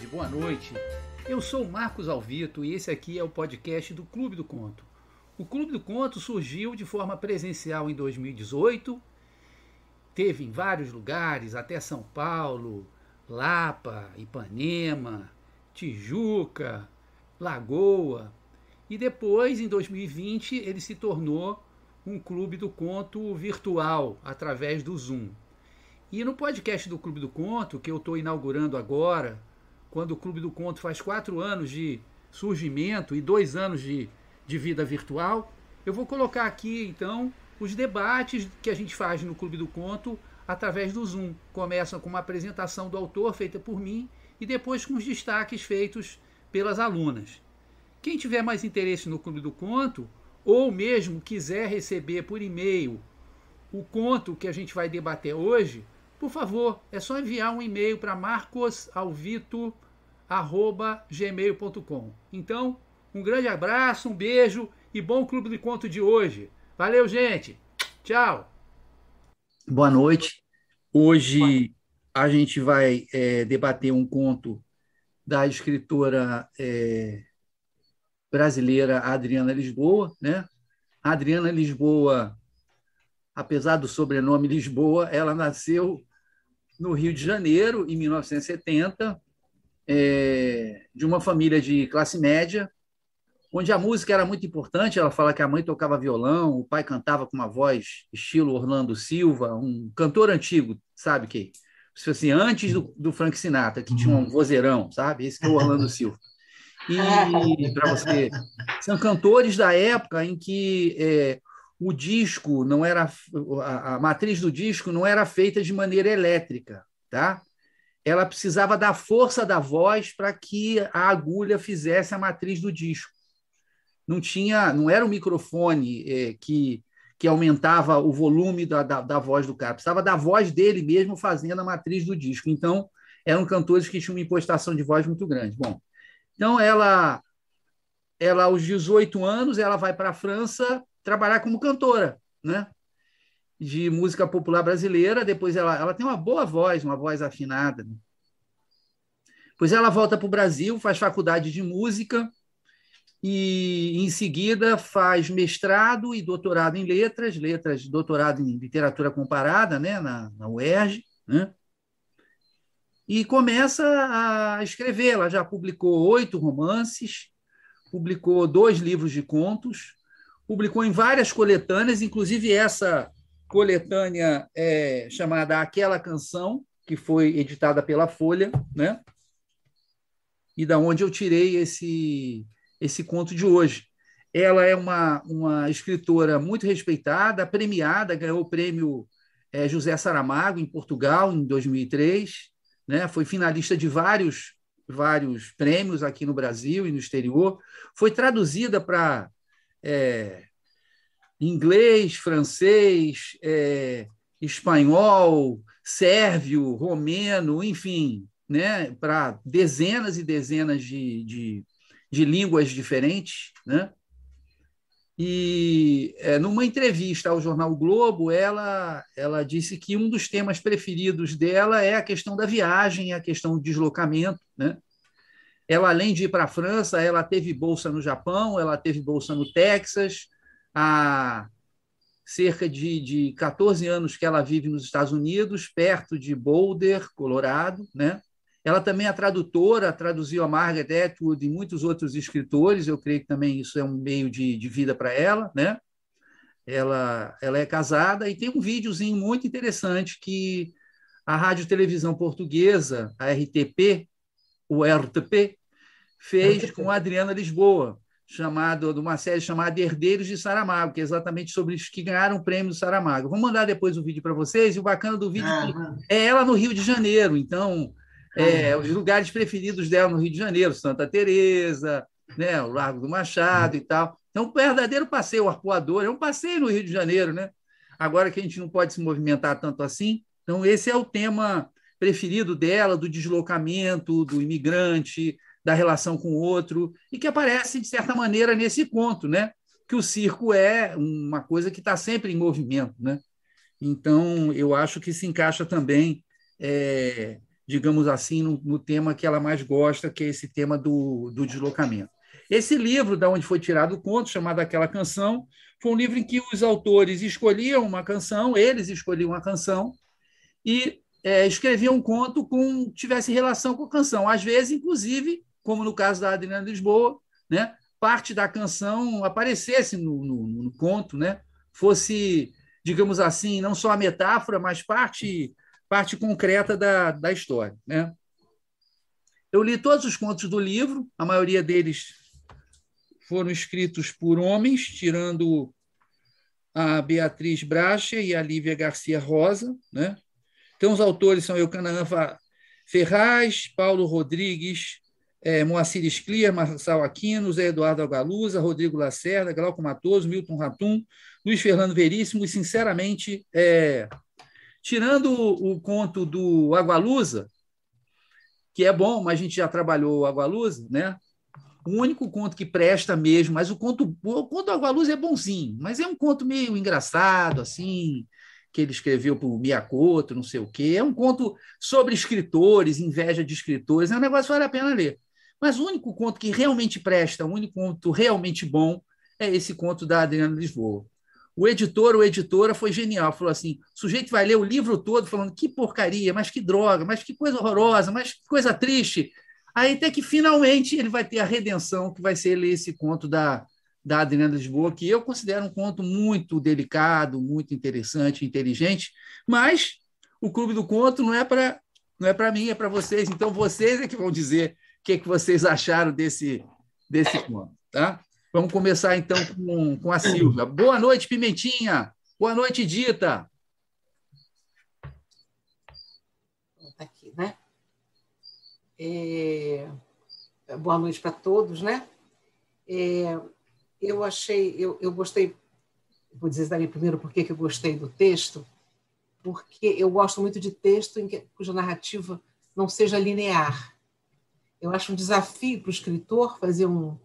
tarde, boa noite. Eu sou o Marcos Alvito e esse aqui é o podcast do Clube do Conto. O Clube do Conto surgiu de forma presencial em 2018, teve em vários lugares, até São Paulo, Lapa, Ipanema, Tijuca, Lagoa. E depois, em 2020, ele se tornou um Clube do Conto virtual, através do Zoom. E no podcast do Clube do Conto, que eu estou inaugurando agora, quando o Clube do Conto faz 4 anos de surgimento e 2 anos de vida virtual, eu vou colocar aqui, então, os debates que a gente faz no Clube do Conto através do Zoom. Começam com uma apresentação do autor feita por mim e depois com os destaques feitos pelas alunas. Quem tiver mais interesse no Clube do Conto, ou mesmo quiser receber por e-mail o conto que a gente vai debater hoje, por favor, é só enviar um e-mail para marcosalvito@gmail.com. Então, um grande abraço, um beijo e bom Clube de Conto de hoje. Valeu, gente. Tchau. Boa noite. Hoje a gente vai debater um conto da escritora brasileira Adriana Lisboa, né? A Adriana Lisboa, apesar do sobrenome Lisboa, ela nasceu no Rio de Janeiro, em 1970, de uma família de classe média, onde a música era muito importante. Ela fala que a mãe tocava violão, o pai cantava com uma voz estilo Orlando Silva, um cantor antigo, sabe que? Assim, antes do Frank Sinatra, que tinha um vozeirão, sabe? Esse que é o Orlando Silva. E para você, são cantores da época em que o disco não era, a matriz do disco não era feita de maneira elétrica, tá? Ela precisava da força da voz para que a agulha fizesse a matriz do disco. Não era o microfone que aumentava o volume da voz do cara, precisava da voz dele mesmo fazendo a matriz do disco. Então, eram cantores que tinham uma impostação de voz muito grande. Bom, então ela aos 18 anos, ela vai para a França trabalhar como cantora, né? De música popular brasileira. Depois ela tem uma boa voz, uma voz afinada. Depois ela volta para o Brasil, faz faculdade de música e, em seguida, faz mestrado e doutorado em letras, doutorado em literatura comparada, né? na UERJ, né? E começa a escrever. Ela já publicou 8 romances, publicou 2 livros de contos, publicou em várias coletâneas, inclusive essa coletânea chamada Aquela Canção, que foi editada pela Folha, né? E da onde eu tirei esse conto de hoje. Ela é uma escritora muito respeitada, premiada, ganhou o prêmio José Saramago, em Portugal, em 2003, né? Foi finalista de vários prêmios aqui no Brasil e no exterior. Foi traduzida para inglês, francês, espanhol, sérvio, romeno, enfim, né? Para dezenas e dezenas de línguas diferentes, né? E numa entrevista ao jornal o Globo, ela disse que um dos temas preferidos dela é a questão da viagem, a questão do deslocamento, né? Ela, além de ir para a França, ela teve bolsa no Japão, ela teve bolsa no Texas. Há cerca de 14 anos que ela vive nos Estados Unidos, perto de Boulder, Colorado, né? Ela também é tradutora, traduziu a Margaret Atwood e muitos outros escritores. Eu creio que também isso é um meio de vida para ela, né? Ela é casada e tem um videozinho muito interessante que a Rádio Televisão Portuguesa, a RTP, o RTP, fez com a Adriana Lisboa, de uma série chamada Herdeiros de Saramago, que é exatamente sobre os que ganharam o prêmio do Saramago. Vou mandar depois o vídeo para vocês, e o bacana do vídeo é ela no Rio de Janeiro. Então, os lugares preferidos dela no Rio de Janeiro, Santa Teresa, né, o Largo do Machado e tal. Então, um verdadeiro passeio, o Arpoador, é um passeio no Rio de Janeiro, né? Agora que a gente não pode se movimentar tanto assim. Então, esse é o tema preferido dela, do deslocamento, do imigrante, da relação com o outro, e que aparece, de certa maneira, nesse conto, né? Que o circo é uma coisa que está sempre em movimento, né? Então, eu acho que se encaixa também digamos assim, no tema que ela mais gosta, que é esse tema do deslocamento. Esse livro, da onde foi tirado o conto, chamado Aquela Canção, foi um livro em que os autores escolhiam uma canção, eles escolhiam uma canção, e escreviam um conto que tivesse relação com a canção. Às vezes, inclusive, como no caso da Adriana Lisboa, né, parte da canção aparecesse no conto, né, fosse, digamos assim, não só a metáfora, mas parte concreta da história. Né? Eu li todos os contos do livro, a maioria deles foram escritos por homens, tirando a Beatriz Bracha e a Lívia Garcia Rosa. Né? Então, os autores são Eucanaã Ferraz, Paulo Rodrigues, Moacir Scliar, Marçal Aquino, Zé Eduardo Algalusa, Rodrigo Lacerda, Glauco Matoso, Milton Ratum, Luiz Fernando Veríssimo, e, sinceramente, tirando o conto do Agualusa, que é bom, mas a gente já trabalhou o Agualusa, né? O único conto que presta mesmo, mas o conto do Agualusa é bonzinho, mas é um conto meio engraçado, assim, que ele escreveu para o Miyakoto, não sei o quê. É um conto sobre escritores, inveja de escritores, é um negócio que vale a pena ler. Mas o único conto que realmente presta, o único conto realmente bom, é esse conto da Adriana Lisboa. O editor ou editora foi genial, falou assim, o sujeito vai ler o livro todo falando que porcaria, mas que droga, mas que coisa horrorosa, mas que coisa triste. Aí até que finalmente ele vai ter a redenção, que vai ser ler esse conto da Adriana Lisboa, que eu considero um conto muito delicado, muito interessante, inteligente, mas o Clube do Conto não é para mim, é para vocês. Então, vocês é que vão dizer o que vocês acharam desse conto. Tá? Vamos começar, então, com a Silvia. Boa noite, Pimentinha. Boa noite, Dita. Está aqui, né? Boa noite para todos, né? Eu gostei, vou dizer também primeiro por que eu gostei do texto, porque eu gosto muito de texto cuja narrativa não seja linear. Eu acho um desafio para o escritor fazer uma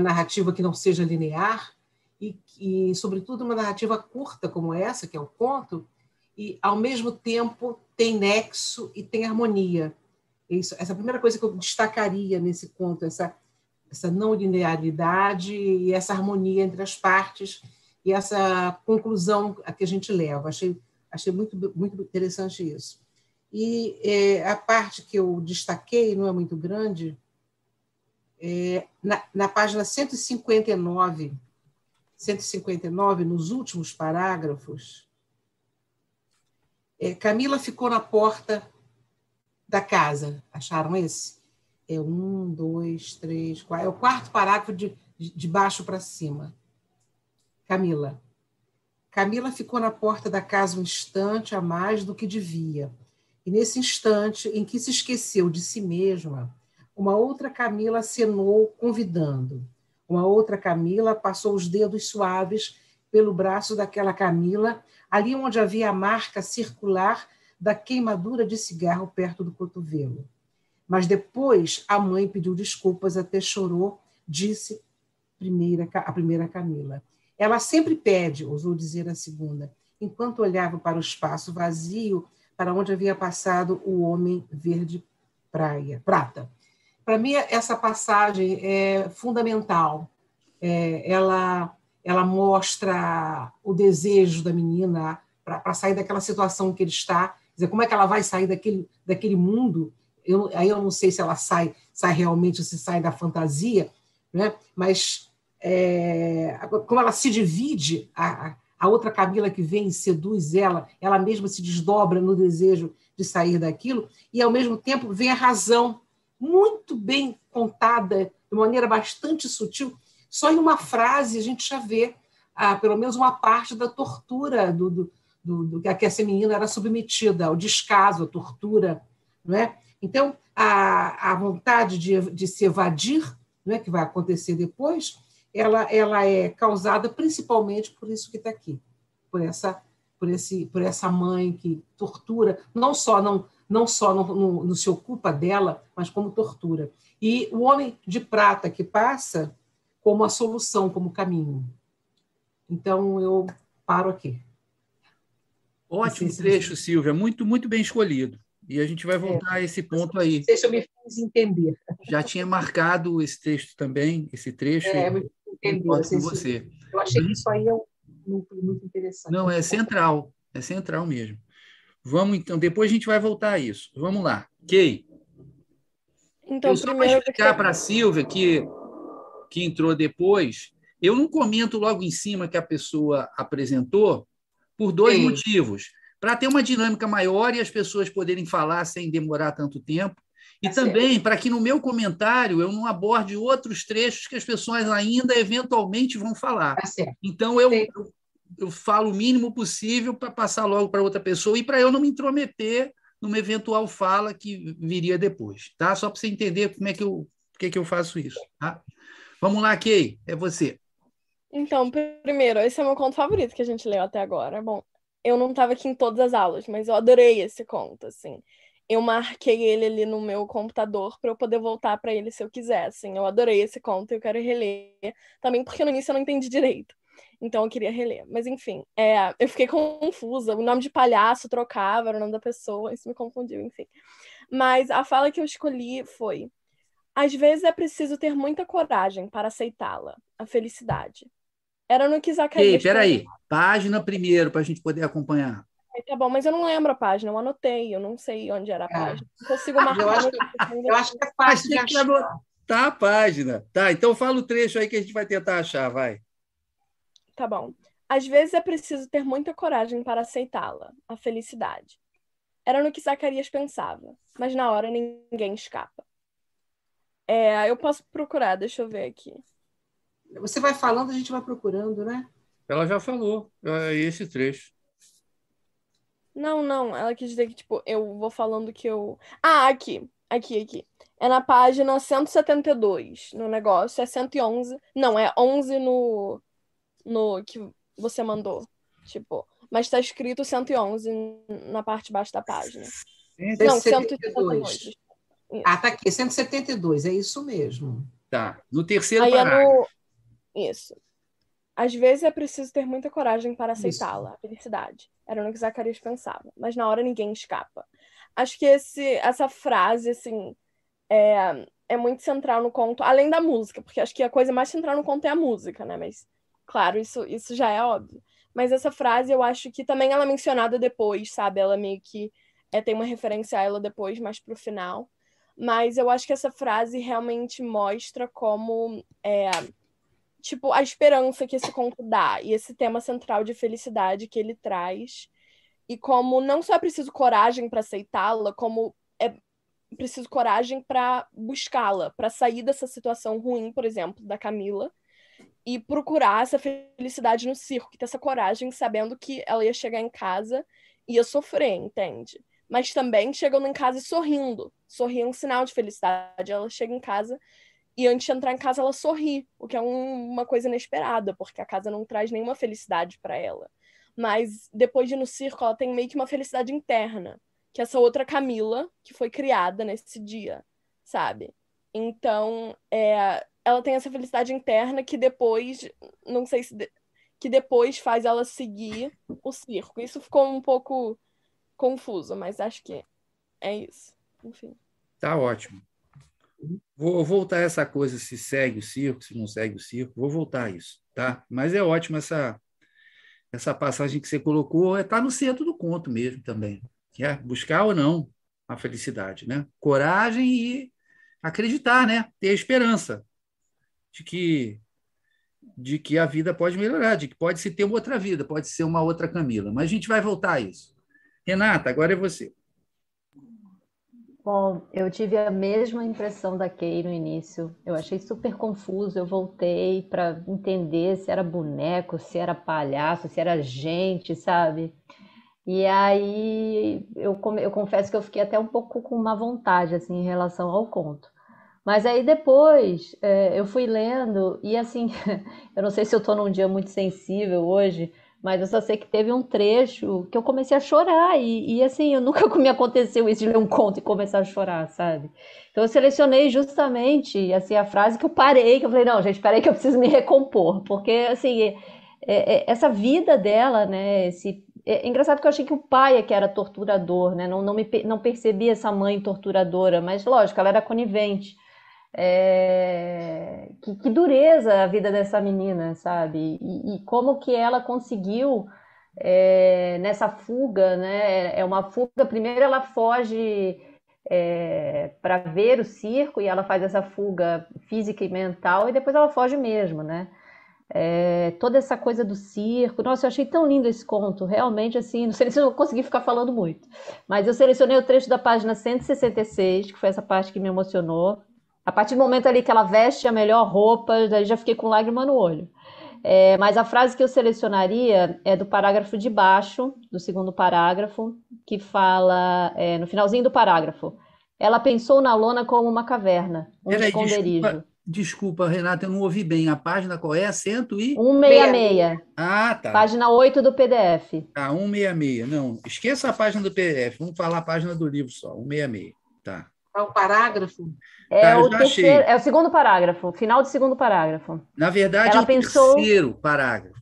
narrativa que não seja linear e, sobretudo, uma narrativa curta como essa, que é o conto, e, ao mesmo tempo, tem nexo e tem harmonia. Essa é a primeira coisa que eu destacaria nesse conto, essa não linearidade e essa harmonia entre as partes e essa conclusão a que a gente leva. Achei muito, muito interessante isso. E a parte que eu destaquei, não é muito grande, na página 159, nos últimos parágrafos, Camila ficou na porta da casa. Acharam esse? 1, 2, 3, 4. É o quarto parágrafo de baixo para cima. Camila ficou na porta da casa um instante a mais do que devia. E nesse instante em que se esqueceu de si mesma, uma outra Camila acenou, convidando. Uma outra Camila passou os dedos suaves pelo braço daquela Camila, ali onde havia a marca circular da queimadura de cigarro perto do cotovelo. Mas depois a mãe pediu desculpas, até chorou, disse a primeira Camila. Ela sempre pede, ousou dizer a segunda, enquanto olhava para o espaço vazio para onde havia passado o homem verde prata. Para mim, essa passagem é fundamental. Ela mostra o desejo da menina para sair daquela situação que ele está. Quer dizer, como é que ela vai sair daquele mundo? Aí eu não sei se ela sai realmente ou se sai da fantasia, né? Mas como ela se divide, a outra Camila que vem e seduz ela mesma se desdobra no desejo de sair daquilo, e ao mesmo tempo vem a razão, muito bem contada, de maneira bastante sutil. Só em uma frase a gente já vê pelo menos uma parte da tortura do que essa menina era submetida, ao descaso, à tortura, não é? Então, a vontade de se evadir, não é, que vai acontecer depois, ela é causada principalmente por isso que está aqui, por essa mãe que tortura, não só não se ocupa dela, mas como tortura. E o homem de prata que passa como a solução, como caminho. Então, eu paro aqui. Ótimo trecho, Silvia, muito, muito bem escolhido. E a gente vai voltar a esse ponto Não aí. sei se eu me fiz entender. Já tinha marcado esse texto também, esse trecho, e Me fiz entender. concordo com você. Eu achei que isso aí é um núcleo muito interessante. Não, é central mesmo. Vamos então, depois a gente vai voltar a isso. Vamos lá. Kay, Então, só para primeiro eu explicar para a Silvia, que entrou depois, eu não comento logo em cima que a pessoa apresentou por dois motivos. Para ter uma dinâmica maior e as pessoas poderem falar sem demorar tanto tempo, e também para que no meu comentário eu não aborde outros trechos que as pessoas ainda eventualmente vão falar. Então, eu falo o mínimo possível para passar logo para outra pessoa e para eu não me intrometer numa eventual fala que viria depois. Tá? Só para você entender como é que eu faço isso. Tá? Vamos lá, Kay, é você. Então, primeiro, esse é o meu conto favorito que a gente leu até agora. Bom, eu não estava aqui em todas as aulas, mas eu adorei esse conto, assim. Eu marquei ele ali no meu computador para eu poder voltar para ele se eu quiser, assim. Eu adorei esse conto e eu quero reler. Também porque no início eu não entendi direito. Então eu queria reler. Mas enfim, eu fiquei confusa. O nome de palhaço trocava, era o nome da pessoa, isso me confundiu, enfim. Mas a fala que eu escolhi foi: às vezes é preciso ter muita coragem para aceitá-la, a felicidade. Era no que Zacarias... Peraí, página primeiro, para a gente poder acompanhar. Tá bom, mas eu não lembro a página, eu anotei, eu não sei onde era a página. Não consigo marcar. Eu acho que é fácil de achar. Tá a página. Tá, então fala o trecho aí que a gente vai tentar achar, vai. Tá bom. Às vezes é preciso ter muita coragem para aceitá-la, a felicidade. Era no que Zacarias pensava, mas na hora ninguém escapa. Eu posso procurar, deixa eu ver aqui. Você vai falando, a gente vai procurando, né? Ela já falou, esse trecho. Não, ela quis dizer que, tipo, eu vou falando que eu... Ah, aqui. É na página 172, no negócio, é 111. Não, é 11 no que você mandou, tipo. Mas tá escrito 111 na parte de baixo da página. Não, 172. Ah, tá aqui, 172, é isso mesmo. Tá, no terceiro aí parágrafo. Isso. Às vezes é preciso ter muita coragem para aceitá-la, a felicidade. Era no que Zacarias pensava. Mas na hora ninguém escapa. Acho que essa frase, assim, é muito central no conto, além da música, porque acho que a coisa mais central no conto é a música, né? Mas, claro, isso já é óbvio. Mas essa frase, eu acho que também ela é mencionada depois, sabe? Ela meio que tem uma referência a ela depois, mais pro final. Mas eu acho que essa frase realmente mostra como... tipo, a esperança que esse conto dá e esse tema central de felicidade que ele traz, e como não só é preciso coragem para aceitá-la, como é preciso coragem para buscá-la, para sair dessa situação ruim, por exemplo, da Camila, e procurar essa felicidade no circo, que ter essa coragem sabendo que ela ia chegar em casa e ia sofrer, entende? Mas também chegando em casa e sorrindo é um sinal de felicidade. Ela chega em casa e antes de entrar em casa ela sorri, o que é uma coisa inesperada, porque a casa não traz nenhuma felicidade para ela. Mas depois de ir no circo, ela tem meio que uma felicidade interna, que é essa outra Camila, que foi criada nesse dia, sabe? Então, ela tem essa felicidade interna que depois, não sei se... que depois faz ela seguir o circo. Isso ficou um pouco confuso, mas acho que é isso. Enfim. Tá ótimo. Vou voltar a essa coisa, se segue o circo, se não segue o circo, vou voltar a isso, tá? Mas é ótimo essa passagem que você colocou, está no centro do conto mesmo também, que é buscar ou não a felicidade, né? Coragem e acreditar, né? Ter esperança de que a vida pode melhorar, de que pode se ter uma outra vida, pode ser uma outra Camila. Mas a gente vai voltar a isso. Renata, agora é você. Bom, eu tive a mesma impressão da Kay no início. Eu achei super confuso. Eu voltei para entender se era boneco, se era palhaço, se era gente, sabe? E aí eu confesso que eu fiquei até um pouco com má vontade assim em relação ao conto. Mas aí depois eu fui lendo e assim, eu não sei se eu tô num dia muito sensível hoje, mas eu só sei que teve um trecho que eu comecei a chorar e assim, eu nunca me aconteceu isso de ler um conto e começar a chorar, sabe? Então eu selecionei justamente assim a frase que eu parei, que eu falei, não, gente, peraí que eu preciso me recompor, porque assim, essa vida dela, né, É engraçado que eu achei que o pai é que era torturador, né? Não percebi essa mãe torturadora, mas lógico, ela era conivente. Que dureza a vida dessa menina, sabe? E como que ela conseguiu nessa fuga, né? É uma fuga. Primeiro ela foge para ver o circo e ela faz essa fuga física e mental e depois ela foge mesmo, né? Toda essa coisa do circo. Nossa, eu achei tão lindo esse conto, realmente, assim, não sei se eu vou conseguir ficar falando muito, mas eu selecionei o trecho da página 166, que foi essa parte que me emocionou. A partir do momento ali que ela veste a melhor roupa, daí já fiquei com lágrima no olho. Mas a frase que eu selecionaria é do parágrafo de baixo, do segundo parágrafo, que fala, no finalzinho do parágrafo, ela pensou na lona como uma caverna, um Peraí, esconderijo. desculpa, Renata, eu não ouvi bem. A página qual é? 166. Ah, tá. Página 8 do PDF. Tá, 166. Não, esqueça a página do PDF. Vamos falar a página do livro só. 166. Tá. É o parágrafo? É Tá, eu o já terceiro, achei. é o segundo parágrafo, final do segundo parágrafo. Na verdade, é Ela o pensou. terceiro parágrafo.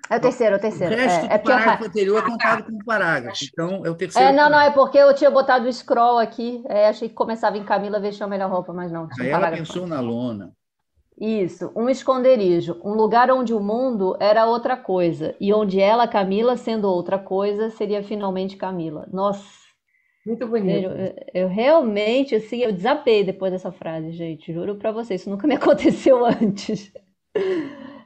É o terceiro, é o O terceiro. resto É do porque eu. parágrafo anterior é contado como parágrafo. Então, é o terceiro Não, é parágrafo. porque eu tinha botado o scroll aqui. Achei que começava em Camila vestiu a melhor roupa, mas não, tinha Aí um ela parágrafo pensou antes. na lona. Isso, um esconderijo, um lugar onde o mundo era outra coisa, e onde ela, Camila, sendo outra coisa, seria finalmente Camila. Nossa, Muito bonito. eu realmente, assim, eu desabei depois dessa frase, gente, juro pra vocês, isso nunca me aconteceu antes.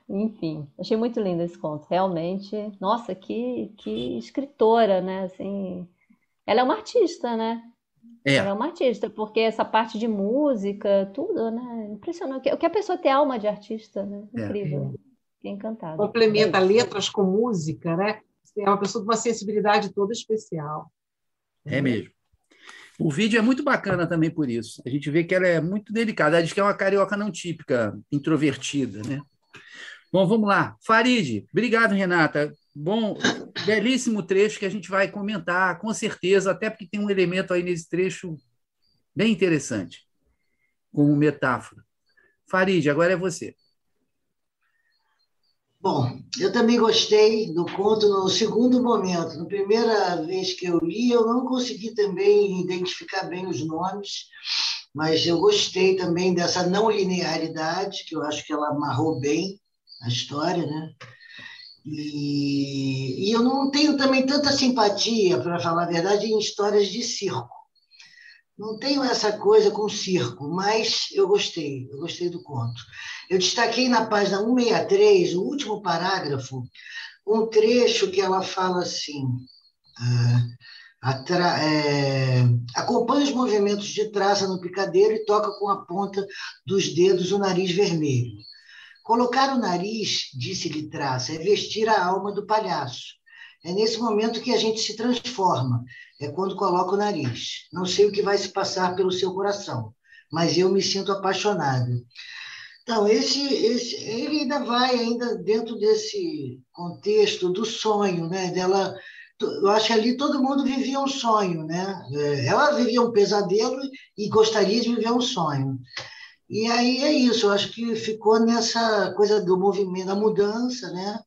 Enfim, achei muito lindo esse conto, realmente. Nossa, que escritora, né? Assim, ela é uma artista, né? Ela é É, uma artista, porque essa parte de música, tudo, né? Impressionante. O que a pessoa tem alma de artista, né? é. Incrível. Fiquei encantada. É Complementa isso. letras com música, né? É uma pessoa de uma sensibilidade toda especial. É mesmo. O vídeo é muito bacana também por isso. A gente vê que ela é muito delicada. Ela diz que é uma carioca não típica, introvertida, né? Bom, vamos lá. Farid, obrigado, Renata. Bom, belíssimo trecho que a gente vai comentar, com certeza, até porque tem um elemento aí nesse trecho bem interessante, como metáfora. Farid, agora é você. Bom, eu também gostei do conto no segundo momento. Na primeira vez que eu li, eu não consegui também identificar bem os nomes, mas eu gostei também dessa não linearidade, que eu acho que ela amarrou bem a história, né? E eu não tenho também tanta simpatia, para falar a verdade, em histórias de circo. Não tenho essa coisa com circo, mas eu gostei do conto. Eu destaquei na página 163, o último parágrafo, um trecho que ela fala assim: acompanha os movimentos de traça no picadeiro e toca com a ponta dos dedos o nariz vermelho. Colocar o nariz, disse-lhe Traça, é vestir a alma do palhaço. É nesse momento que a gente se transforma, é quando coloca o nariz. Não sei o que vai se passar pelo seu coração, mas eu me sinto apaixonada. Então, ele ainda vai ainda dentro desse contexto do sonho, né? Eu acho que ali todo mundo vivia um sonho, né? Ela vivia um pesadelo e gostaria de viver um sonho. E aí é isso, eu acho que ficou nessa coisa do movimento, da mudança, né?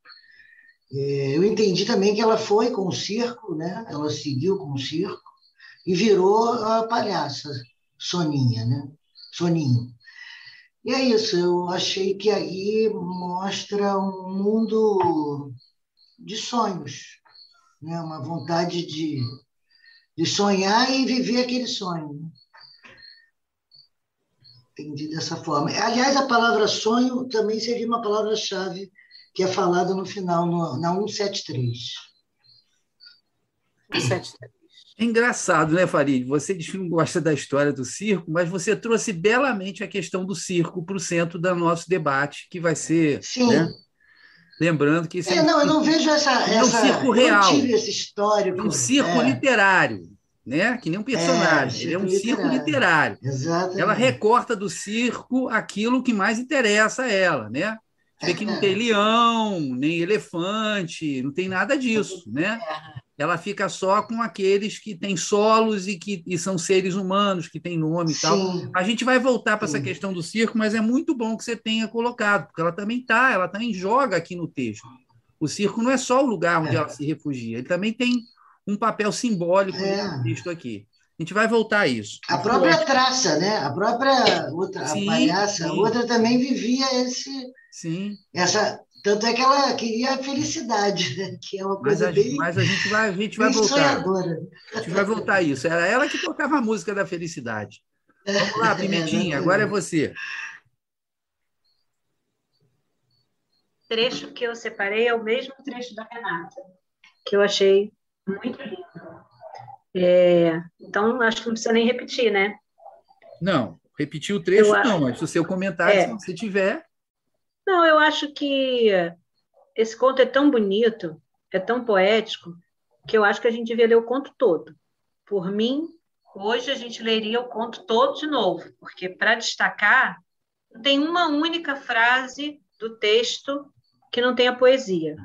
Eu entendi também que ela foi com o circo, né? Ela seguiu com o circo e virou a palhaça, Soninha, né? Soninho. E é isso, eu achei que aí mostra um mundo de sonhos, né? Uma vontade de sonhar e viver aquele sonho. Né? Entendi dessa forma. Aliás, a palavra sonho também seria uma palavra-chave que é falada no final, na 173. 173. É engraçado, né, Farid? Você diz que não gosta da história do circo, mas você trouxe belamente a questão do circo para o centro do nosso debate, que vai ser, Sim. Né? Lembrando que isso não, eu não vejo é um circo eu não real, tive esse histórico. um circo literário, né? Que nem um personagem, ele é um circo literário. Exatamente. Ela recorta do circo aquilo que mais interessa a ela, né? Você vê que não tem leão, nem elefante, não tem nada disso, né? Ela fica só com aqueles que têm solos e são seres humanos, que têm nome e tal. A gente vai voltar para essa questão do circo, mas é muito bom que você tenha colocado, porque ela também joga aqui no texto. O circo não é só o lugar onde ela se refugia, ele também tem um papel simbólico nesse texto aqui. A gente vai voltar a isso. A própria Traça, né? A própria outra, a palhaça, a outra também vivia essa. Tanto é que ela queria a felicidade, né? Que é uma coisa bem. Mas a gente vai voltar. Sonhadora. A gente vai voltar a isso. Era ela que tocava a música da felicidade. Vamos lá, Pimentinha, agora é você. O trecho que eu separei é o mesmo trecho da Renata, que eu achei muito lindo. Então, acho que não precisa nem repetir, né? Não, repetir o trecho não, mas o seu comentário, se você tiver. Não, eu acho que esse conto é tão bonito, é tão poético, que eu acho que a gente devia ler o conto todo. Por mim, hoje a gente leria o conto todo de novo, porque, para destacar, tem uma única frase do texto que não tem a poesia.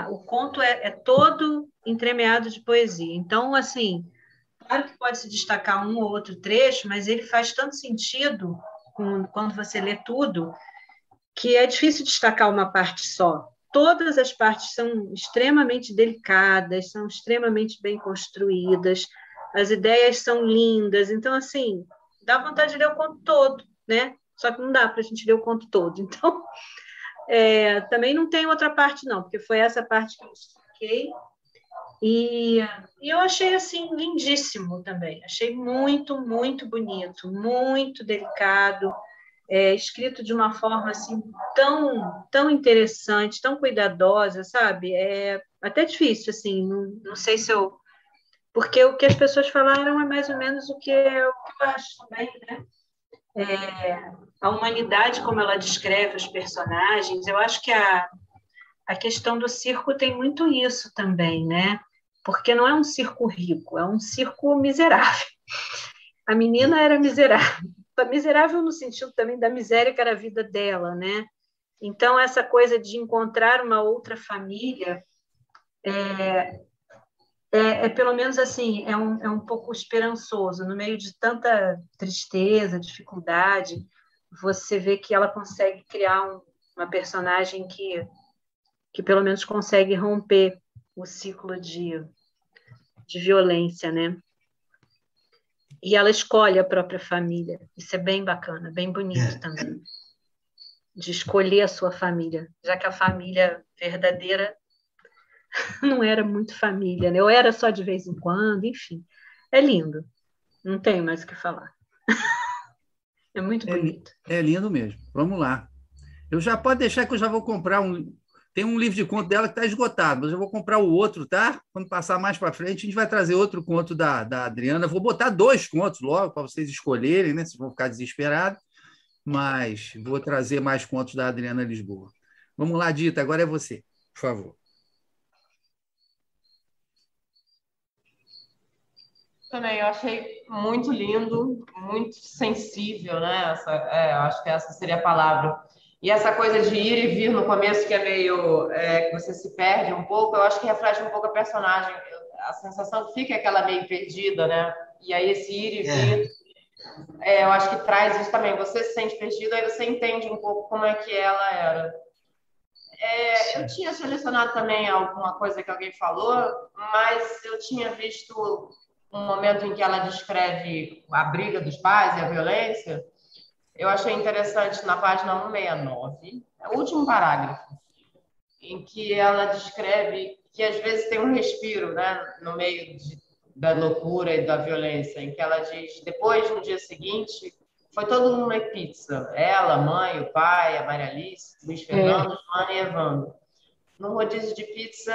O conto é todo entremeado de poesia. Então, assim, claro que pode se destacar um ou outro trecho, mas ele faz tanto sentido quando você lê tudo, que é difícil destacar uma parte só. Todas as partes são extremamente delicadas, são extremamente bem construídas, as ideias são lindas. Então, assim, dá vontade de ler o conto todo, né? Só que não dá para a gente ler o conto todo. Então, também não tem outra parte, não, porque foi essa parte que eu destaquei. E eu achei, assim, lindíssimo também. Achei muito, muito bonito, muito delicado, escrito de uma forma, assim, tão, tão interessante, tão cuidadosa, sabe? É até difícil, assim, não sei se eu... Porque o que as pessoas falaram é mais ou menos o que eu acho também, né? A humanidade, como ela descreve os personagens, eu acho que a questão do circo tem muito isso também, né? Porque não é um circo rico, é um circo miserável. A menina era miserável. Miserável no sentido também da miséria que era a vida dela, né? Então, essa coisa de encontrar uma outra família pelo menos assim, é um pouco esperançoso. No meio de tanta tristeza, dificuldade, você vê que ela consegue criar uma personagem que pelo menos consegue romper o ciclo de violência, né? E ela escolhe a própria família. Isso é bem bacana, bem bonito também. De escolher a sua família, já que a família verdadeira não era muito família, né? Ou era só de vez em quando, enfim. É lindo. Não tenho mais o que falar. É muito bonito. É lindo mesmo. Vamos lá. Eu já pode deixar que eu já vou comprar Tem um livro de conto dela que está esgotado, mas eu vou comprar o outro, tá? Quando passar mais para frente, a gente vai trazer outro conto da Adriana. Vou botar 2 contos logo para vocês escolherem, né? Vocês vão ficar desesperados, mas vou trazer mais contos da Adriana Lisboa. Vamos lá, Dita, agora é você, por favor. Também, eu achei muito lindo, muito sensível, né? Eu acho que essa seria a palavra. E essa coisa de ir e vir no começo, que é meio... que você se perde um pouco, eu acho que reflete um pouco a personagem. A sensação que fica é aquela meio perdida, né? E aí esse ir e vir, eu acho que traz isso também. Você se sente perdido, aí você entende um pouco como é que ela era. Eu tinha selecionado também alguma coisa que alguém falou, mas eu tinha visto um momento em que ela descreve a briga dos pais e a violência. Eu achei interessante na página 169, o último parágrafo, em que ela descreve que às vezes tem um respiro, né, no meio da loucura e da violência, em que ela diz, depois, no dia seguinte, foi todo mundo na pizza. Ela, a mãe, o pai, a Maria Alice, Luiz Fernando, Joana e Evandro. Num rodízio de pizza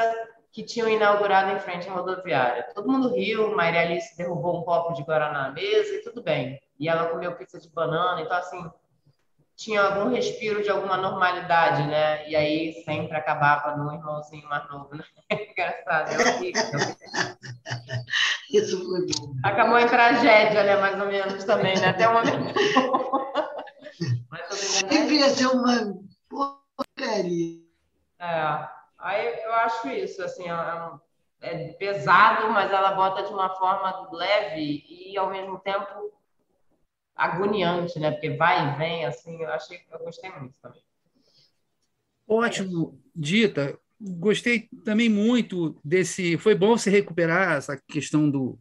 que tinham inaugurado em frente à rodoviária. Todo mundo riu, Maria Alice derrubou um copo de guaraná na mesa e tudo bem. E ela comeu pizza de banana, então, assim, tinha algum respiro de alguma normalidade, né? E aí sempre acabava no irmãozinho mais novo, né? Engraçado, Isso foi bom. Acabou em tragédia, né? Mais ou menos também, né? Até o momento. Sempre ia ser uma porcaria. Aí eu acho isso, assim, é pesado, mas ela bota de uma forma leve e, ao mesmo tempo, agoniante, né? Porque vai e vem, assim, eu gostei muito também. Ótimo, Dita. gostei também muito desse. Foi bom você recuperar essa questão do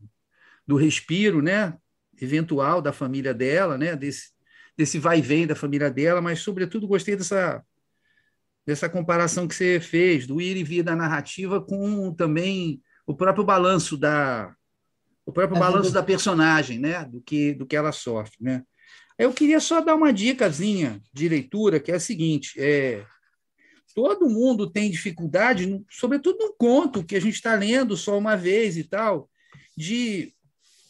respiro, né? Eventual da família dela, né? Desse vai e vem da família dela, mas, sobretudo, gostei dessa comparação que você fez, do ir e vir da narrativa com também o próprio balanço da personagem, né? Do que ela sofre, né? Eu queria só dar uma dicasinha de leitura, que é a seguinte: todo mundo tem dificuldade, sobretudo no conto que a gente está lendo só uma vez e tal,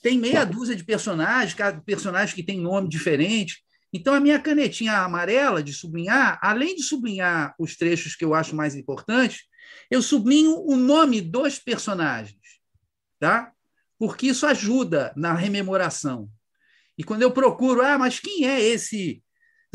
tem meia dúzia de personagens, cada personagem que tem nome diferente. Então, a minha canetinha amarela de sublinhar, além de sublinhar os trechos que eu acho mais importantes, eu sublinho o nome dos personagens, tá? Porque isso ajuda na rememoração. E quando eu procuro, mas quem é esse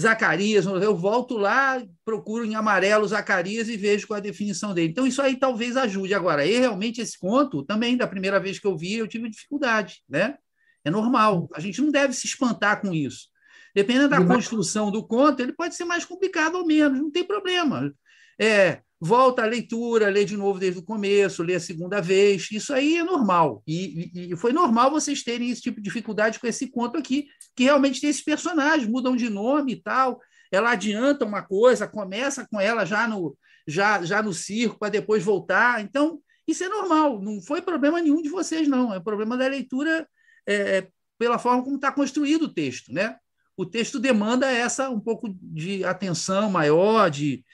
Zacarias? Eu volto lá, procuro em amarelo Zacarias e vejo qual a definição dele. Então, isso aí talvez ajude. Agora, realmente, esse conto, também, da primeira vez que eu vi, eu tive dificuldade, né? É normal. A gente não deve se espantar com isso. Dependendo da construção do conto, ele pode ser mais complicado ou menos, não tem problema. Volta à leitura, lê de novo desde o começo, lê a segunda vez, isso aí é normal. E foi normal vocês terem esse tipo de dificuldade com esse conto aqui, que realmente tem esses personagens, mudam de nome e tal, ela adianta uma coisa, começa com ela já no circo, para depois voltar. Então, isso é normal, não foi problema nenhum de vocês, não. É problema da leitura pela forma como está construído o texto, né? O texto demanda um pouco de atenção maior, de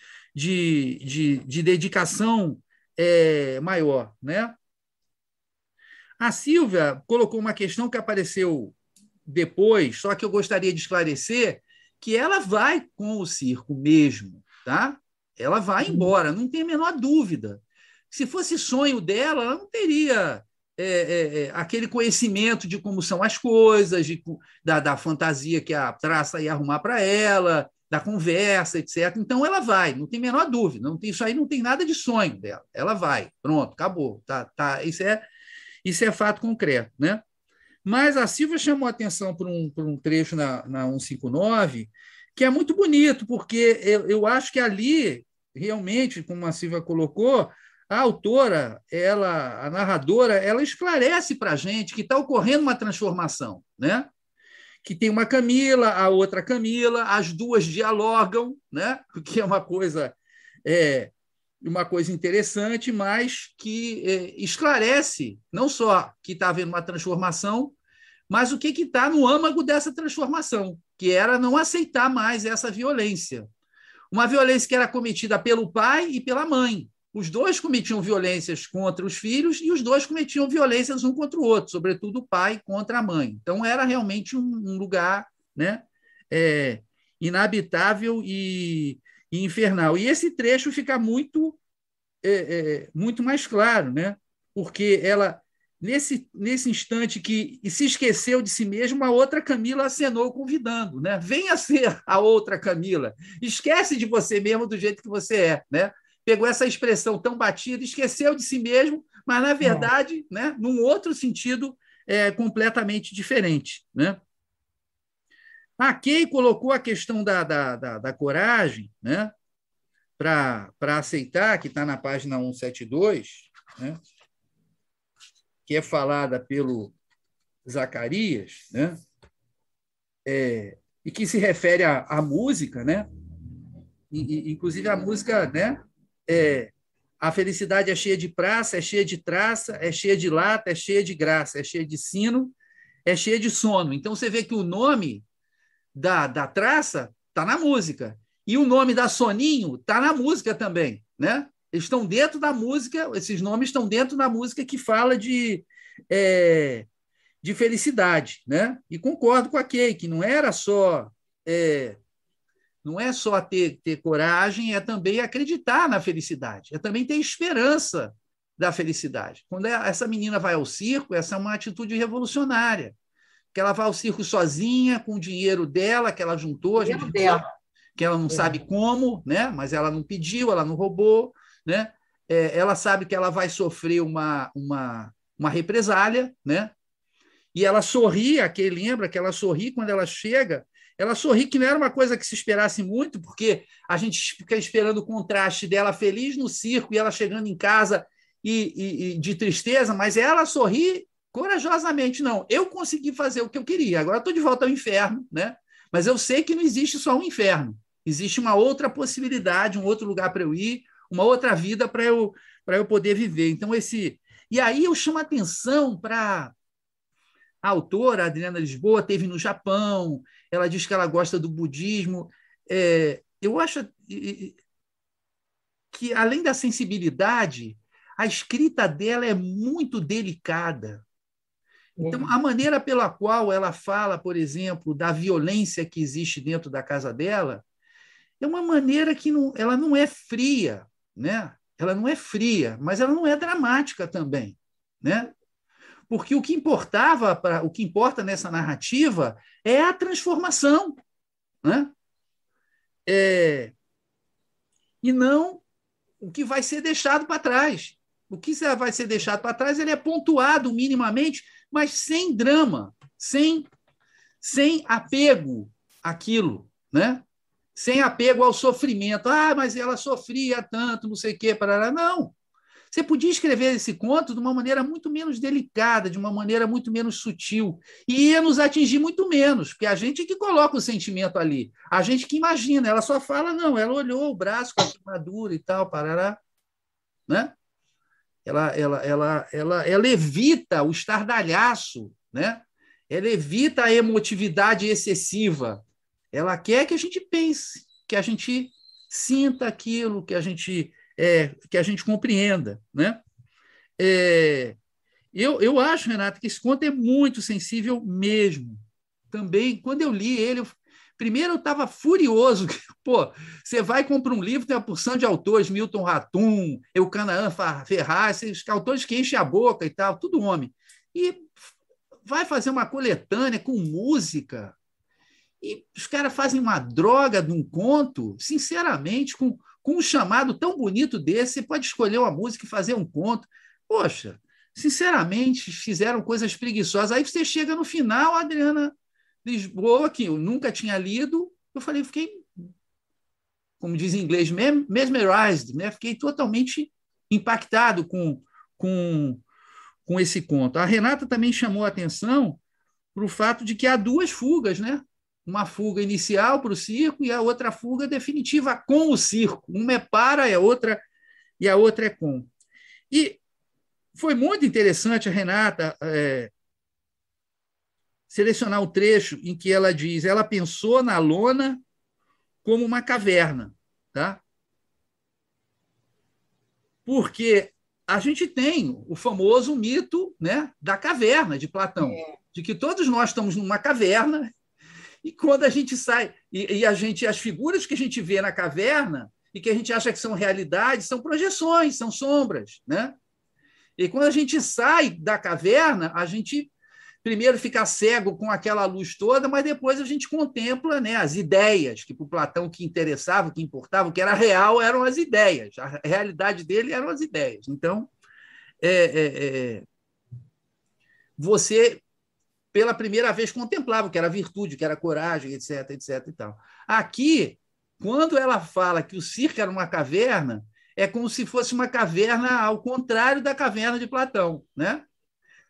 dedicação maior, né? A Silvia colocou uma questão que apareceu depois, só que eu gostaria de esclarecer, que ela vai com o circo mesmo, tá? Ela vai embora, não tem a menor dúvida. Se fosse sonho dela, ela não teria aquele conhecimento de como são as coisas, da fantasia que a traça ia arrumar para ela, da conversa, etc. Então, ela vai, não tem a menor dúvida. Isso aí não tem nada de sonho dela. Ela vai, pronto, acabou. Tá. Isso é fato concreto, né? Mas a Silvia chamou a atenção por um trecho na 159, que é muito bonito, porque eu acho que ali, realmente, como a Silvia colocou, a autora, a narradora, ela esclarece para a gente que está ocorrendo uma transformação, né? Que tem uma Camila, a outra Camila, as duas dialogam, né? Que é uma coisa interessante, mas que esclarece não só que está havendo uma transformação, mas o que está no âmago dessa transformação, que era não aceitar mais essa violência. Uma violência que era cometida pelo pai e pela mãe. Os dois cometiam violências contra os filhos e os dois cometiam violências um contra o outro, sobretudo o pai contra a mãe. Então, era realmente um lugar, né, inabitável e infernal. E esse trecho fica muito mais claro, né? Porque ela, nesse instante que se esqueceu de si mesma, a outra Camila acenou convidando, né? Venha ser a outra Camila. Esquece de você mesmo do jeito que você é, né? Pegou essa expressão tão batida, esqueceu de si mesmo, mas, na verdade, né, num outro sentido completamente diferente, né? A Kay colocou a questão da coragem, né, para aceitar, que está na página 172, né, que é falada pelo Zacarias, né, e que se refere à música, né, inclusive a música, né, a felicidade é cheia de praça, é cheia de traça, é cheia de lata, é cheia de graça, é cheia de sino, é cheia de sono. Então, você vê que o nome da traça está na música e o nome da soninho está na música também, né? Eles estão dentro da música, esses nomes estão dentro da música que fala de felicidade, né? E concordo com a Kay, que não era só... não é só ter coragem, é também acreditar na felicidade, é também ter esperança da felicidade. Quando essa menina vai ao circo, essa é uma atitude revolucionária, que ela vai ao circo sozinha, com o dinheiro dela, que ela juntou, que ela não sabe como, né? Mas ela não pediu, ela não roubou, né? Ela sabe que ela vai sofrer uma represália, né? E ela sorri, a Kay lembra que ela sorri quando ela chega, Ela sorri, que não era uma coisa que se esperasse muito, porque a gente fica esperando o contraste dela feliz no circo e ela chegando em casa e de tristeza, mas ela sorri corajosamente. Não, eu consegui fazer o que eu queria, agora estou de volta ao inferno, né? Mas eu sei que não existe só um inferno, existe uma outra possibilidade, um outro lugar para eu ir, uma outra vida para eu poder viver. Então, E aí eu chamo a atenção para a autora, a Adriana Lisboa, esteve no Japão, ela diz que ela gosta do budismo. Eu acho que, além da sensibilidade, a escrita dela é muito delicada. Então, a maneira pela qual ela fala, por exemplo, da violência que existe dentro da casa dela, é uma maneira que ela não é fria, né? Ela não é fria, mas ela não é dramática também, né? Porque o que importa nessa narrativa é a transformação, né? E não o que vai ser deixado para trás. O que vai ser deixado para trás ele é pontuado minimamente, mas sem drama, sem apego àquilo, né? Sem apego ao sofrimento. Mas ela sofria tanto, não sei o quê, parará. Não. Você podia escrever esse conto de uma maneira muito menos delicada, de uma maneira muito menos sutil, e ia nos atingir muito menos, porque a gente que coloca o sentimento ali, a gente que imagina, ela só fala, não, ela olhou o braço com a queimadura e tal, parará, né? Ela evita o estardalhaço, né? Ela evita a emotividade excessiva. Ela quer que a gente pense, que a gente sinta aquilo, que a gente compreenda, né? Eu acho, Renato, que esse conto é muito sensível mesmo. Também, quando eu li ele, primeiro eu estava furioso. Pô, você vai comprar um livro, tem uma porção de autores, Milton Ratum, Eucanaã Ferraz, esses autores que enchem a boca e tal, tudo homem. E vai fazer uma coletânea com música, e os caras fazem uma droga de um conto, sinceramente, com um chamado tão bonito desse, você pode escolher uma música e fazer um conto. Poxa, sinceramente, fizeram coisas preguiçosas. Aí você chega no final, a Adriana Lisboa, que eu nunca tinha lido, fiquei, como diz em inglês, mesmerized, né? Fiquei totalmente impactado com esse conto. A Renata também chamou a atenção para o fato de que há duas fugas, né? Uma fuga inicial para o circo e a outra fuga definitiva com o circo. Uma é para e a outra é com. E foi muito interessante a Renata selecionar o trecho em que ela diz: ela pensou na lona como uma caverna, tá? Porque a gente tem o famoso mito, né, da caverna de Platão, de que todos nós estamos numa caverna. E quando a gente sai, as figuras que a gente vê na caverna e que a gente acha que são realidades, são projeções, são sombras, né? E quando a gente sai da caverna, a gente primeiro fica cego com aquela luz toda, mas depois a gente contempla, né, as ideias, que para o Platão o que interessava, o que importava, o que era real eram as ideias, a realidade dele eram as ideias. Então, você pela primeira vez contemplava o que era virtude, o que era coragem, etc, etc e tal. Aqui, quando ela fala que o circo era uma caverna, é como se fosse uma caverna ao contrário da caverna de Platão, né?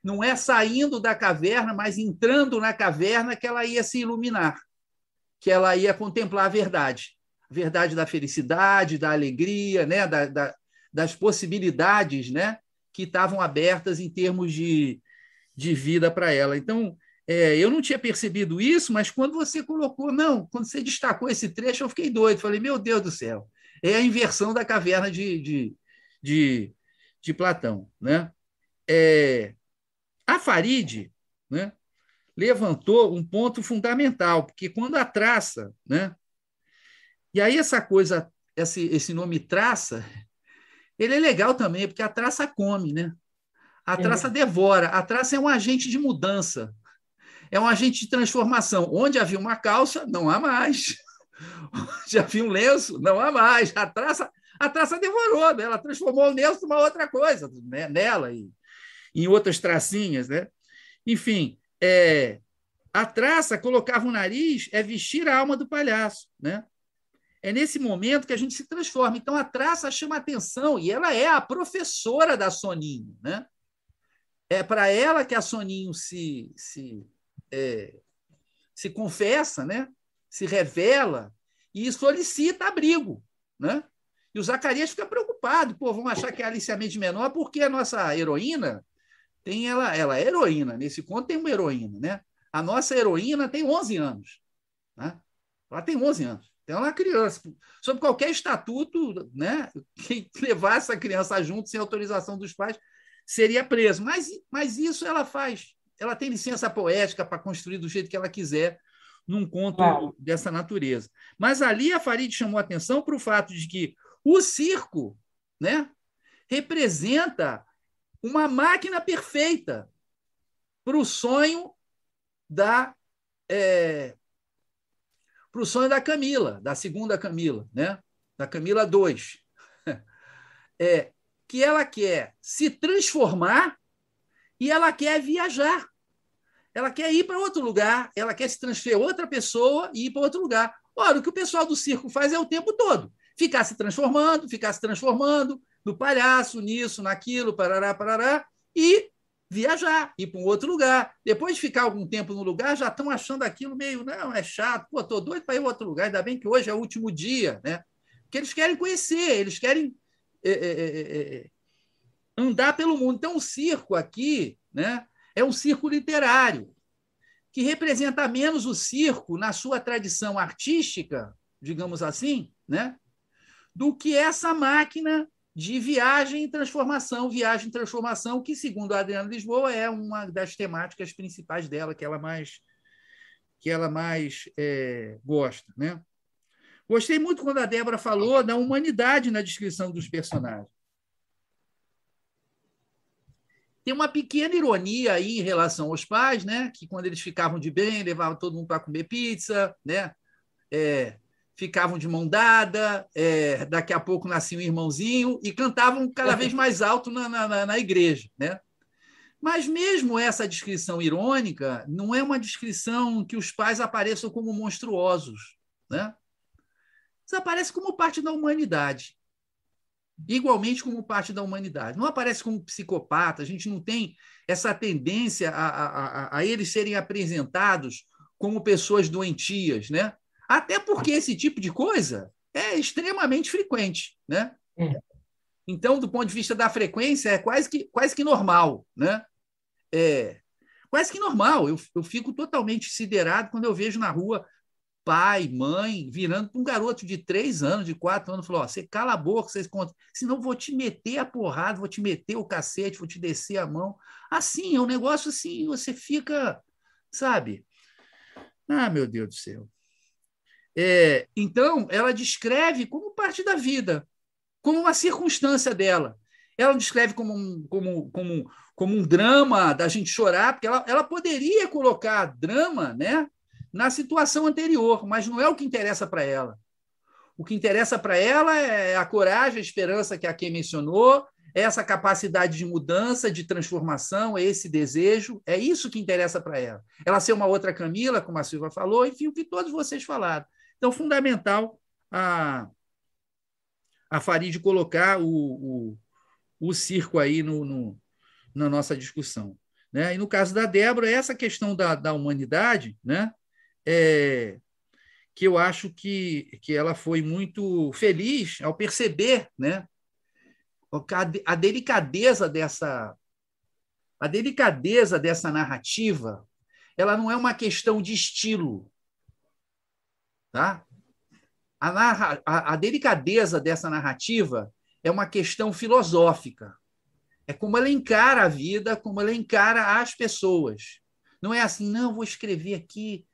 Não é saindo da caverna, mas entrando na caverna que ela ia se iluminar, que ela ia contemplar a verdade da felicidade, da alegria, né? Das possibilidades, né? Que estavam abertas em termos de vida para ela. Então, eu não tinha percebido isso, mas quando você colocou, quando você destacou esse trecho, eu fiquei doido. Falei, meu Deus do céu, é a inversão da caverna de Platão, né? A Farid, né, levantou um ponto fundamental, porque quando a traça, né, e aí essa coisa, esse nome traça, ele é legal também, porque a traça come, né? A traça devora. A traça é um agente de mudança. É um agente de transformação. Onde havia uma calça, não há mais. Onde havia um lenço, não há mais. A traça devorou, né? Ela transformou o lenço numa outra coisa, né? Nela e em outras tracinhas, né? Enfim, A traça colocava o nariz, é vestir a alma do palhaço, né? É nesse momento que a gente se transforma. Então, a traça chama atenção e ela é a professora da Soninho, né? É para ela que a Soninho se confessa, né? Se revela e solicita abrigo, né? E o Zacarias fica preocupado. Pô, vamos achar que é aliciamento de menor porque a nossa heroína ela é heroína. Nesse conto tem uma heroína, né? A nossa heroína tem 11 anos. Né? Ela tem 11 anos. Então, ela é uma criança. Sob qualquer estatuto, né? Quem levasse essa criança junto sem autorização dos pais seria preso. Mas isso ela faz. Ela tem licença poética para construir do jeito que ela quiser num conto dessa natureza. Mas ali a Farid chamou a atenção para o fato de que o circo, né, representa uma máquina perfeita para o sonho da Camila, da segunda Camila, né? Da Camila 2. Que ela quer se transformar e ela quer viajar. Ela quer ir para outro lugar, ela quer se transferir outra pessoa e ir para outro lugar. Ora, o que o pessoal do circo faz é o tempo todo. Ficar se transformando no palhaço, nisso, naquilo, parará, parará, e viajar, ir para um outro lugar. Depois de ficar algum tempo no lugar, já estão achando aquilo meio, não, é chato, pô, estou doido para ir para outro lugar, ainda bem que hoje é o último dia, né? Porque eles querem conhecer, eles querem andar pelo mundo. Então, o circo aqui, né, é um circo literário, que representa menos o circo na sua tradição artística, digamos assim, né, do que essa máquina de viagem e transformação, que, segundo a Adriana Lisboa, é uma das temáticas principais dela, que ela mais gosta. Né? Gostei muito quando a Débora falou da humanidade na descrição dos personagens. Tem uma pequena ironia aí em relação aos pais, né? Que quando eles ficavam de bem, levavam todo mundo para comer pizza, né? Ficavam de mão dada, daqui a pouco nascia um irmãozinho e cantavam cada vez mais alto na igreja, né? Mas mesmo essa descrição irônica não é uma descrição que os pais apareçam como monstruosos, né? Eles aparecem como parte da humanidade. Igualmente como parte da humanidade. Não aparece como psicopata, a gente não tem essa tendência a eles serem apresentados como pessoas doentias, né? Até porque esse tipo de coisa é extremamente frequente, né? Então, do ponto de vista da frequência, é quase que normal, né? Quase que normal. Eu fico totalmente siderado quando eu vejo na rua pai, mãe, virando para um garoto de 3 anos, de 4 anos, falou: você cala a boca, vocês contam, senão vou te meter a porrada, vou te meter o cacete, vou te descer a mão. Assim, é um negócio assim, você fica, sabe? Ah, meu Deus do céu. Então, ela descreve como parte da vida, como uma circunstância dela. Ela não descreve como um drama da gente chorar, porque ela poderia colocar drama, né, na situação anterior, mas não é o que interessa para ela. O que interessa para ela é a coragem, a esperança que a Kay mencionou, é essa capacidade de mudança, de transformação, é esse desejo, é isso que interessa para ela. Ela ser uma outra Camila, como a Silvia falou, enfim, o que todos vocês falaram. Então, fundamental a Farid colocar o circo aí na nossa discussão. Né? E no caso da Débora, essa questão da humanidade, né? Que eu acho que ela foi muito feliz ao perceber, né, a delicadeza dessa narrativa. Ela não é uma questão de estilo, tá? A delicadeza dessa narrativa é uma questão filosófica. É como ela encara a vida, como ela encara as pessoas. Não é assim, não, vou escrever aqui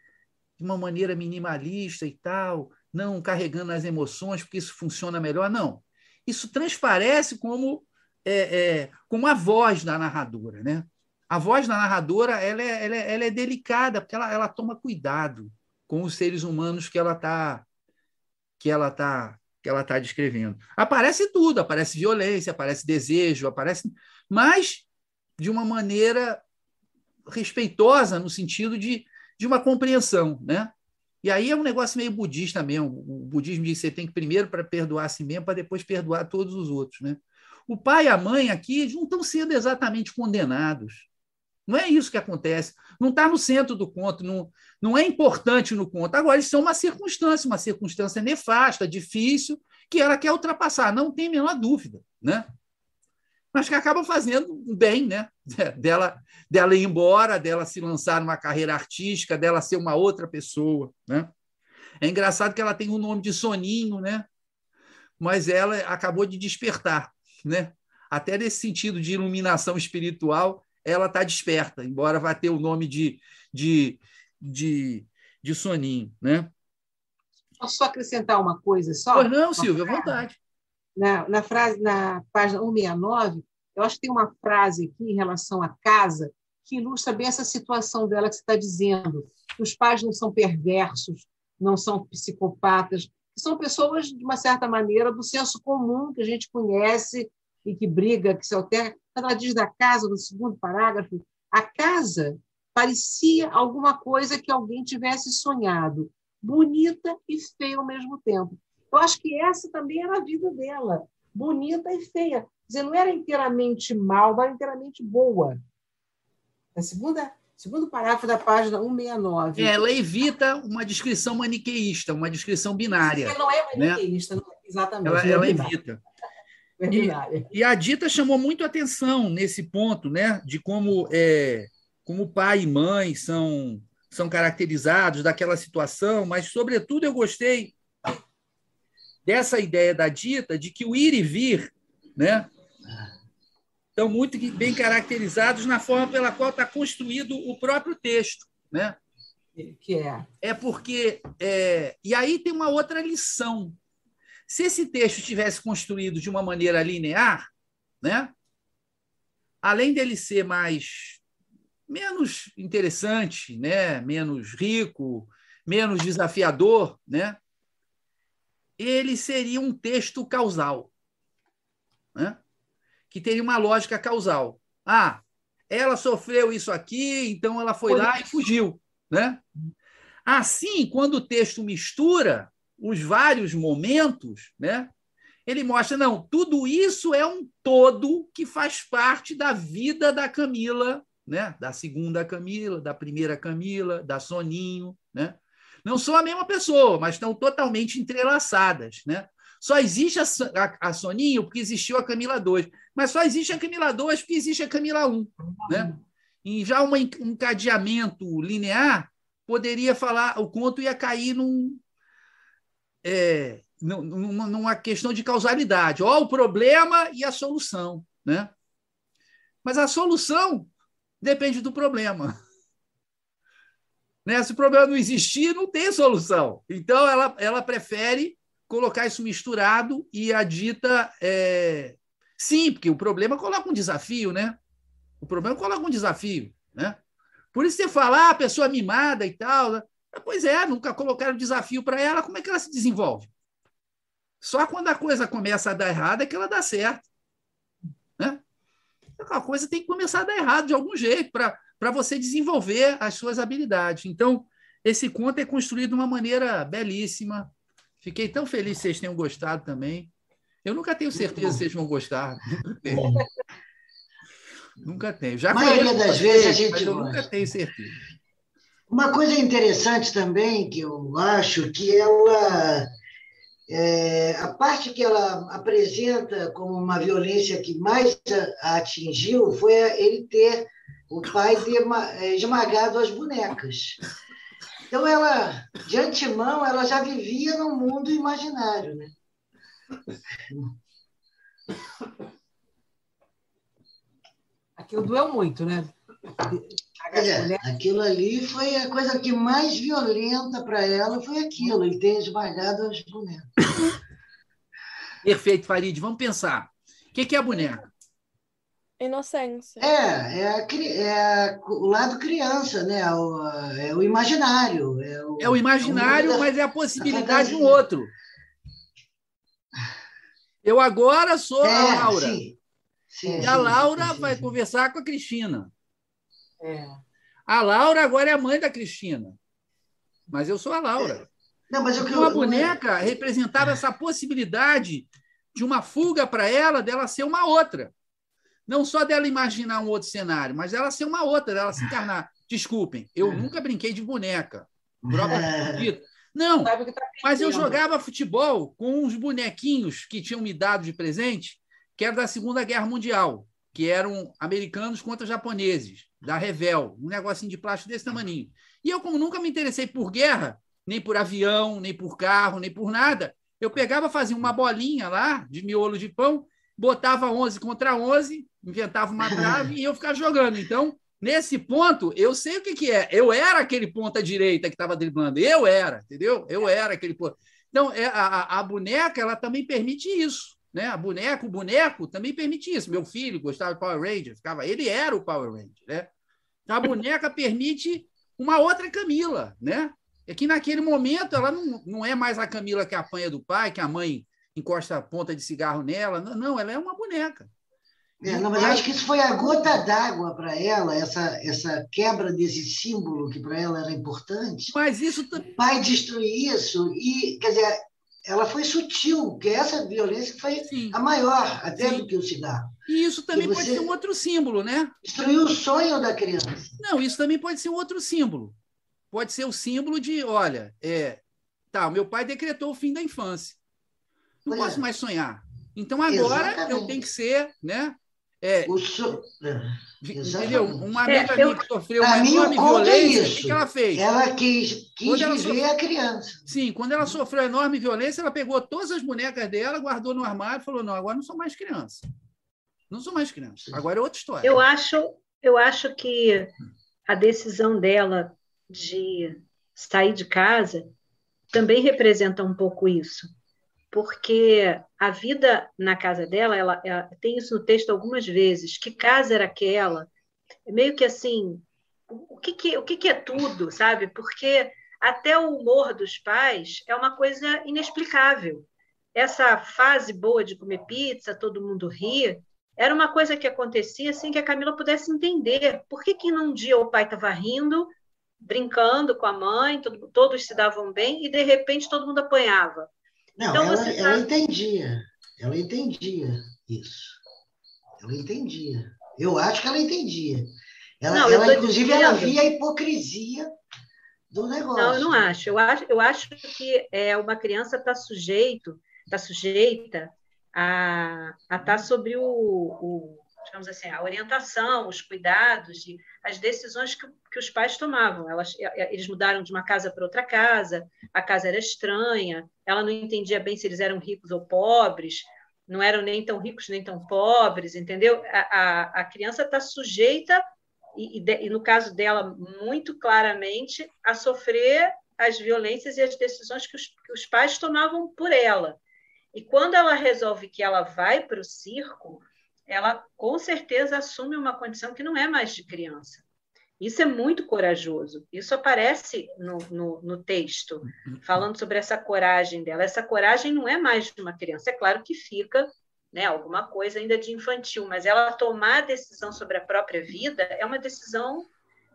de uma maneira minimalista e tal, não carregando as emoções, porque isso funciona melhor. Não. Isso transparece como a voz da narradora. Né? A voz da narradora ela é delicada, porque ela toma cuidado com os seres humanos que ela tá descrevendo. Aparece tudo, aparece violência, aparece desejo, mas de uma maneira respeitosa, no sentido de de uma compreensão, né? E aí é um negócio meio budista mesmo. O budismo diz que você tem que primeiro para perdoar a si mesmo, para depois perdoar todos os outros, né? O pai e a mãe aqui não estão sendo exatamente condenados. Não é isso que acontece. Não está no centro do conto, não é importante no conto. Agora, isso é uma circunstância nefasta, difícil, que ela quer ultrapassar, não tem a menor dúvida, né? Mas que acaba fazendo bem, né? Dela ir embora, dela se lançar numa carreira artística, dela ser uma outra pessoa, né? É engraçado que ela tem o nome de Soninho, né? Mas ela acabou de despertar, né? Até nesse sentido de iluminação espiritual, ela está desperta, embora vá ter o nome de Soninho, né? Posso só acrescentar uma coisa só? Pois não, Silvia, à vontade. Na página 169, eu acho que tem uma frase aqui em relação à casa que ilustra bem essa situação dela que você está dizendo. Que os pais não são perversos, não são psicopatas, são pessoas, de uma certa maneira, do senso comum que a gente conhece e que briga, que se altera. Quando ela diz da casa, no segundo parágrafo, a casa parecia alguma coisa que alguém tivesse sonhado, bonita e feia ao mesmo tempo. Eu acho que essa também era a vida dela, bonita e feia. Quer dizer, não era inteiramente mal, era inteiramente boa. Na segundo parágrafo da página 169. Ela evita uma descrição maniqueísta, uma descrição binária. Ela não é maniqueísta, né? Exatamente. Ela evita. E a Dita chamou muito atenção nesse ponto, né, de como pai e mãe são caracterizados daquela situação, mas, sobretudo, eu gostei dessa ideia da Dita de que o ir e vir, né, estão muito bem caracterizados na forma pela qual está construído o próprio texto, né? Que é porque e aí tem uma outra lição. Se esse texto tivesse construído de uma maneira linear, né, além dele ser menos interessante, né, menos rico, menos desafiador, né, ele seria um texto causal, né, que teria uma lógica causal. Ela sofreu isso aqui, então ela foi lá e fugiu, né? Assim, quando o texto mistura os vários momentos, né, ele mostra, não, tudo isso é um todo que faz parte da vida da Camila, né, da segunda Camila, da primeira Camila, da Soninho, né? Não são a mesma pessoa, mas estão totalmente entrelaçadas, né? Só existe a Soninho porque existiu a Camila 2, mas só existe a Camila 2 porque existe a Camila 1, né? E já um encadeamento linear poderia falar, o conto ia cair numa questão de causalidade. O problema e a solução, né? Mas a solução depende do problema. Né? Se o problema não existir, não tem solução. Então, ela prefere colocar isso misturado e a Dita... Sim, porque o problema coloca um desafio, né? O problema coloca um desafio, né? Por isso você fala, a pessoa mimada e tal... Né? Pois nunca colocaram desafio para ela, como é que ela se desenvolve? Só quando a coisa começa a dar errado é que ela dá certo. Né? A coisa tem que começar a dar errado de algum jeito para você desenvolver as suas habilidades. Então, esse conto é construído de uma maneira belíssima. Fiquei tão feliz que vocês tenham gostado também. Eu nunca tenho certeza se vocês vão gostar. Nunca tenho. Já a maioria das vezes a gente mas eu nunca tenho certeza. Uma coisa interessante também, que eu acho que ela... a parte que ela apresenta como uma violência que mais a atingiu foi o pai ter esmagado as bonecas. Então, ela, de antemão, ela já vivia num mundo imaginário, né? Aquilo doeu muito, né? Aquilo ali foi a coisa que mais violenta para ela, foi aquilo, ele ter esmagado as bonecas. Perfeito, Farid. Vamos pensar. O que é a boneca? Inocência. O lado criança, né? O imaginário. É o imaginário, mas é a possibilidade de um outro. Eu agora sou a Laura. Sim, e a Laura vai conversar com a Cristina. A Laura agora é a mãe da Cristina, mas eu sou a Laura. Não, mas Então, a boneca representava essa possibilidade de uma fuga para ela, dela ser uma outra. Não só dela imaginar um outro cenário, mas dela ser uma outra, dela se encarnar. Desculpem, eu nunca brinquei de boneca. Não, mas eu jogava futebol com uns bonequinhos que tinham me dado de presente, que era da Segunda Guerra Mundial, que eram americanos contra japoneses, da Revel, um negocinho de plástico desse tamaninho. E eu, como nunca me interessei por guerra, nem por avião, nem por carro, nem por nada, eu pegava, fazia uma bolinha lá, de miolo de pão, botava 11 contra 11, inventava uma trave e eu ficava jogando. Então, nesse ponto, eu sei o que é. Eu era aquele ponta-direita que estava driblando. Eu era, entendeu? Eu era aquele ponta. Então, a boneca, ela também permite isso. Né? A boneca, o boneco também permite isso. Meu filho gostava de Power Ranger, ele era o Power Ranger. Né? Então, a boneca permite uma outra Camila. Né? É que naquele momento ela não é mais a Camila que apanha do pai, que a mãe encosta a ponta de cigarro nela. Não, ela é uma boneca. Não, mas eu acho que isso foi a gota d'água para ela, essa quebra desse símbolo que para ela era importante. Mas isso o pai destruir isso e, quer dizer, ela foi sutil, porque essa violência foi a maior, até do que o cigarro. E isso também pode ser um outro símbolo, né? Destruiu o sonho da criança. Não, isso também pode ser um outro símbolo. Pode ser o símbolo de, olha, o meu pai decretou o fim da infância. Não posso mais sonhar. Então agora eu tenho que ser, né? Entendeu? Uma amiga minha que sofreu uma enorme violência, o que ela fez? Ela quis viver a criança. Sim, quando ela sofreu enorme violência, ela pegou todas as bonecas dela, guardou no armário e falou: não, agora não sou mais criança. Não sou mais criança. Agora é outra história. Eu acho que a decisão dela de sair de casa também representa um pouco isso. Porque a vida na casa dela, ela tem isso no texto algumas vezes, que casa era aquela, meio que assim, o que é tudo, sabe? Porque até o humor dos pais é uma coisa inexplicável. Essa fase boa de comer pizza, todo mundo rir, era uma coisa que acontecia sem que a Camila pudesse entender. Por que num dia o pai estava rindo, brincando com a mãe, todos se davam bem, e de repente todo mundo apanhava? Não, então, ela entendia isso. Ela entendia. Eu acho que ela entendia. Ela inclusive, ela via a hipocrisia do negócio. Não, eu não acho. Eu acho que uma criança está sujeita a estar sobre digamos assim, a orientação, os cuidados, as decisões que os pais tomavam. Eles mudaram de uma casa para outra casa, a casa era estranha, ela não entendia bem se eles eram ricos ou pobres, não eram nem tão ricos nem tão pobres, entendeu? A criança está sujeita, e no caso dela, muito claramente, a sofrer as violências e as decisões que os pais tomavam por ela. E quando ela resolve que ela vai para o circo, ela com certeza assume uma condição que não é mais de criança. Isso é muito corajoso. Isso aparece no texto, falando sobre essa coragem dela. Essa coragem não é mais de uma criança. É claro que fica, né, alguma coisa ainda de infantil, mas ela tomar a decisão sobre a própria vida é uma decisão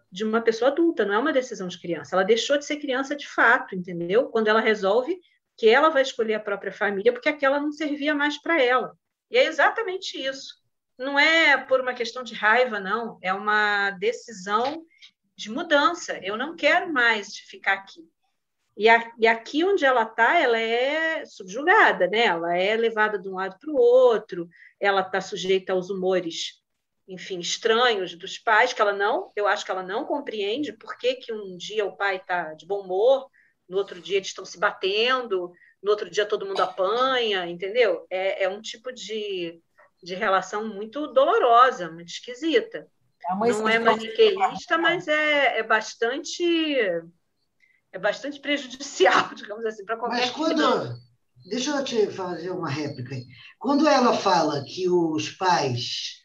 de uma pessoa adulta, não é uma decisão de criança. Ela deixou de ser criança de fato, entendeu? Quando ela resolve que ela vai escolher a própria família porque aquela não servia mais para ela. E é exatamente isso. Não é por uma questão de raiva, não. É uma decisão de mudança. Eu não quero mais ficar aqui. E aqui onde ela está, ela é subjugada, né? Ela é levada de um lado para o outro, ela está sujeita aos humores, enfim, estranhos dos pais, eu acho que ela não compreende por que um dia o pai está de bom humor, no outro dia eles estão se batendo, no outro dia todo mundo apanha, entendeu? É um tipo de relação muito dolorosa, muito esquisita. Não é maniqueísta, mas é bastante prejudicial, digamos assim, para qualquer criança. Deixa eu te fazer uma réplica aí. Quando ela fala que os pais,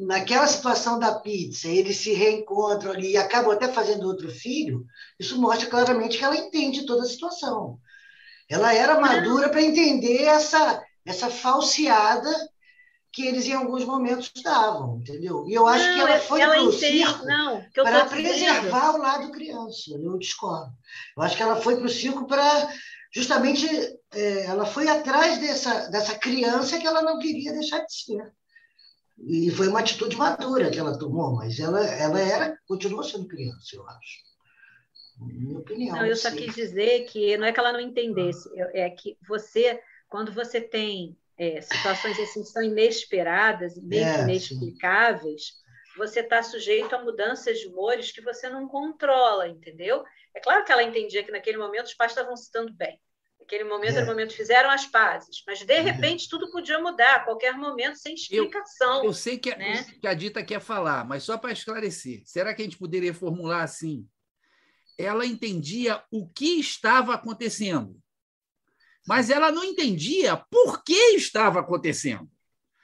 naquela situação da pizza, eles se reencontram ali e acabam até fazendo outro filho, isso mostra claramente que ela entende toda a situação. Ela era madura para entender essa falseada que eles em alguns momentos davam, entendeu? E eu acho que ela foi ela para o entende, circo não, que eu para tô preservar o lado criança, eu discordo. Eu acho que ela foi para o circo para justamente ela foi atrás dessa criança que ela não queria deixar de ser. E foi uma atitude madura que ela tomou, mas ela continuou sendo criança, eu acho. Minha opinião. Não, eu só quis dizer que não é que ela não entendesse, é que você, quando você tem situações assim que são inesperadas, meio que inexplicáveis, você está sujeito a mudanças de humores que você não controla, entendeu? É claro que ela entendia que naquele momento os pais estavam se dando bem. Naquele momento era o momento que fizeram as pazes, mas de repente tudo podia mudar a qualquer momento sem explicação. Eu sei que a Dita quer falar, mas só para esclarecer, será que a gente poderia formular assim? Ela entendia o que estava acontecendo, mas ela não entendia por que estava acontecendo.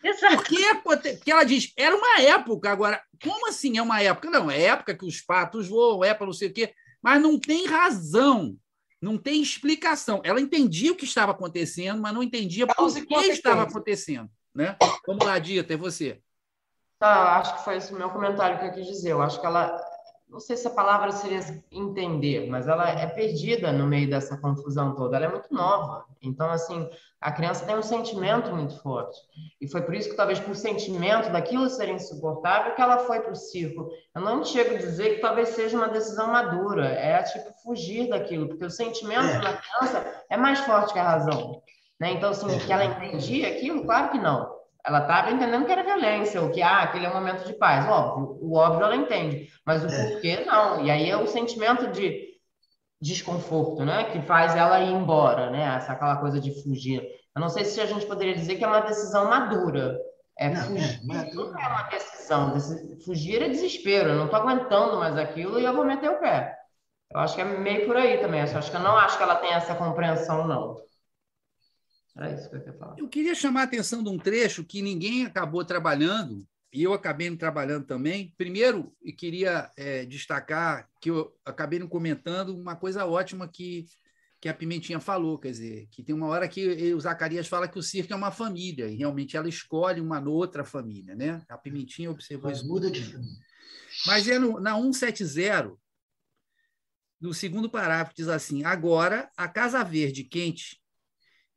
Exato. Porque ela diz, era uma época, agora, como assim é uma época? Não, é época que os patos voam, é para não sei o quê, mas não tem razão, não tem explicação. Ela entendia o que estava acontecendo, mas não entendia por que estava acontecendo. Né? Vamos lá, Dita, é você. Tá, acho que foi esse o meu comentário que eu quis dizer. Eu acho que ela, não sei se a palavra seria entender, mas ela é perdida no meio dessa confusão toda. Ela é muito nova. Então, assim, a criança tem um sentimento muito forte. E foi por isso que, talvez, por sentimento daquilo ser insuportável, que ela foi para o circo. Eu não chego a dizer que talvez seja uma decisão madura. É, tipo, fugir daquilo. Porque o sentimento da criança é mais forte que a razão. Né? Então, assim, que ela entendia aquilo? Claro que não. Ela estava entendendo que era violência, ou que aquele é um momento de paz. Óbvio, o óbvio ela entende, mas o porquê não. E aí é o sentimento de desconforto, né? Que faz ela ir embora, né? Aquela coisa de fugir. Eu não sei se a gente poderia dizer que é uma decisão madura. Fugir nunca é uma decisão. Fugir é desespero. Eu não estou aguentando mais aquilo e eu vou meter o pé. Eu acho que é meio por aí também. Eu não acho que ela tenha essa compreensão, não. Era isso que eu queria falar. Eu queria chamar a atenção de um trecho que ninguém acabou trabalhando, e eu acabei não trabalhando também. Primeiro, eu queria destacar que eu acabei não comentando uma coisa ótima que a Pimentinha falou, quer dizer, que tem uma hora que o Zacarias fala que o circo é uma família, e realmente ela escolhe uma outra família. Né? A Pimentinha observou isso. Muda de família. Mas na 170, no segundo parágrafo, diz assim: agora, a Casa Verde quente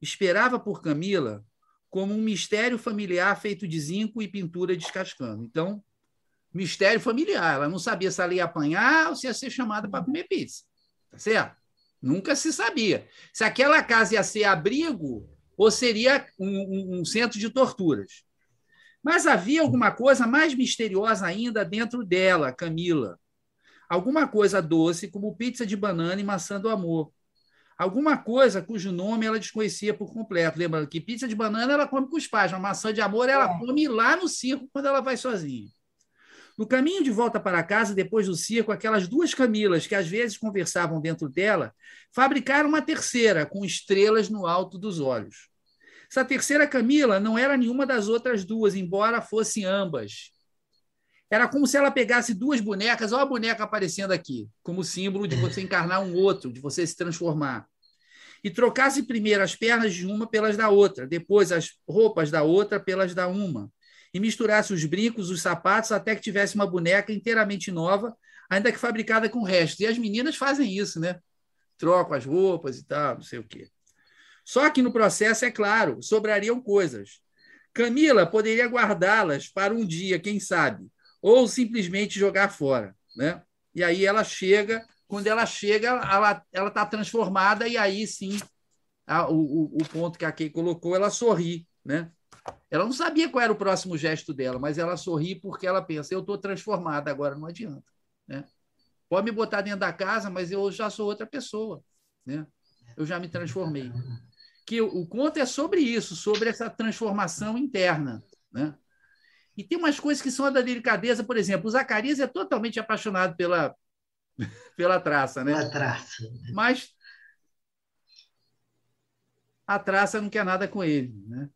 esperava por Camila como um mistério familiar feito de zinco e pintura descascando. Então, mistério familiar. Ela não sabia se ela ia apanhar ou se ia ser chamada para comer pizza. Tá certo? Nunca se sabia. Se aquela casa ia ser abrigo ou seria um centro de torturas. Mas havia alguma coisa mais misteriosa ainda dentro dela, Camila. Alguma coisa doce, como pizza de banana e maçã do amor. Alguma coisa cujo nome ela desconhecia por completo. Lembrando que pizza de banana ela come com os pais, mas maçã de amor ela come lá no circo quando ela vai sozinha. No caminho de volta para casa, depois do circo, aquelas duas Camilas, que às vezes conversavam dentro dela, fabricaram uma terceira, com estrelas no alto dos olhos. Essa terceira Camila não era nenhuma das outras duas, embora fossem ambas. Era como se ela pegasse duas bonecas, olha a boneca aparecendo aqui, como símbolo de você encarnar um outro, de você se transformar. E trocasse primeiro as pernas de uma pelas da outra, depois as roupas da outra pelas da uma, e misturasse os brincos, os sapatos, até que tivesse uma boneca inteiramente nova, ainda que fabricada com restos. E as meninas fazem isso, né? Trocam as roupas e tal, não sei o quê. Só que no processo, é claro, sobrariam coisas. Camila poderia guardá-las para um dia, quem sabe, ou simplesmente jogar fora, né? E aí ela chega, quando ela chega, ela está transformada, e aí sim, o ponto que a Kay colocou, ela sorri, né? Ela não sabia qual era o próximo gesto dela, mas ela sorri porque ela pensa, eu estou transformada, agora não adianta. Né? Pode me botar dentro da casa, mas eu já sou outra pessoa. Né? Eu já me transformei. Que o conto é sobre isso, sobre essa transformação interna. Né? E tem umas coisas que são da delicadeza, por exemplo, o Zacarias é totalmente apaixonado pela traça, né? Pela traça. Mas a traça não quer nada com ele, né?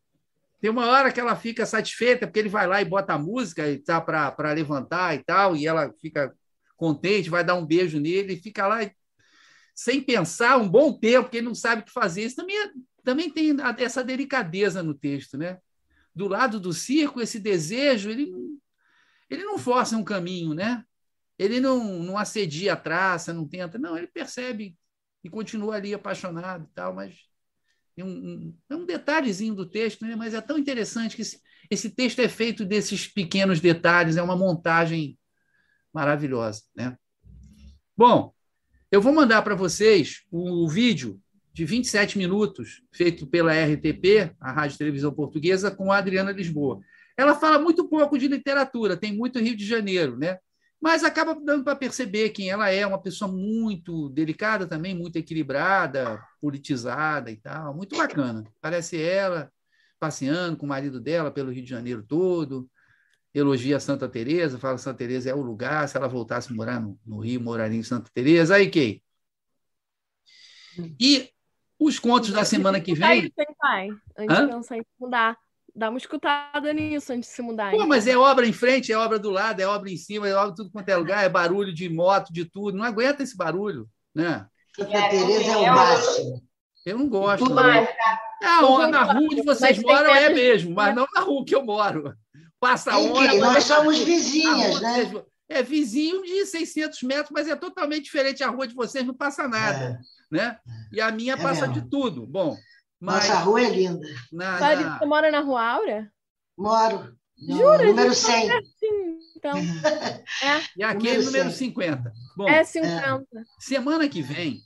Tem uma hora que ela fica satisfeita, porque ele vai lá e bota a música e tá para levantar e tal, e ela fica contente, vai dar um beijo nele, e fica lá sem pensar um bom tempo, porque ele não sabe o que fazer. Isso também tem essa delicadeza no texto, né? do lado do circo, esse desejo, ele não força um caminho, né? Ele não assedia a traça, não tenta, não, ele percebe e continua ali apaixonado e tal, mas é um detalhezinho do texto, né? Mas é tão interessante que esse texto é feito desses pequenos detalhes, é uma montagem maravilhosa, né? Bom, eu vou mandar para vocês o vídeo de 27 minutos, feito pela RTP, a Rádio e Televisão Portuguesa, com a Adriana Lisboa. Ela fala muito pouco de literatura, tem muito Rio de Janeiro, né? Mas acaba dando para perceber quem ela é, uma pessoa muito delicada também, muito equilibrada, politizada e tal, muito bacana. Parece ela passeando com o marido dela pelo Rio de Janeiro todo, elogia Santa Teresa, fala que Santa Teresa é o lugar, se ela voltasse a morar no Rio, moraria em Santa Teresa. Aí, Kay. E os contos da semana que vem... Antes de pensar em mudar. Dá uma escutada nisso antes de se mudar. Pô, mas é obra em frente, é obra do lado, é obra em cima, é obra tudo quanto é lugar, é barulho de moto, de tudo. Não aguenta esse barulho, né? Santa Teresa é o máximo. Eu não gosto. Tudo mais. Na rua onde vocês moram é mesmo, mas não na rua que eu moro. Passa ônibus. Nós somos vizinhas, né? É vizinho de 600 metros, mas é totalmente diferente. A rua de vocês não passa nada, né? E a minha passa de tudo. Bom, mas... Nossa, a rua é linda. Você mora na Rua Áurea? Moro. Jura? Número 100. Então. E aqui é número 50. Bom, 50. Semana que vem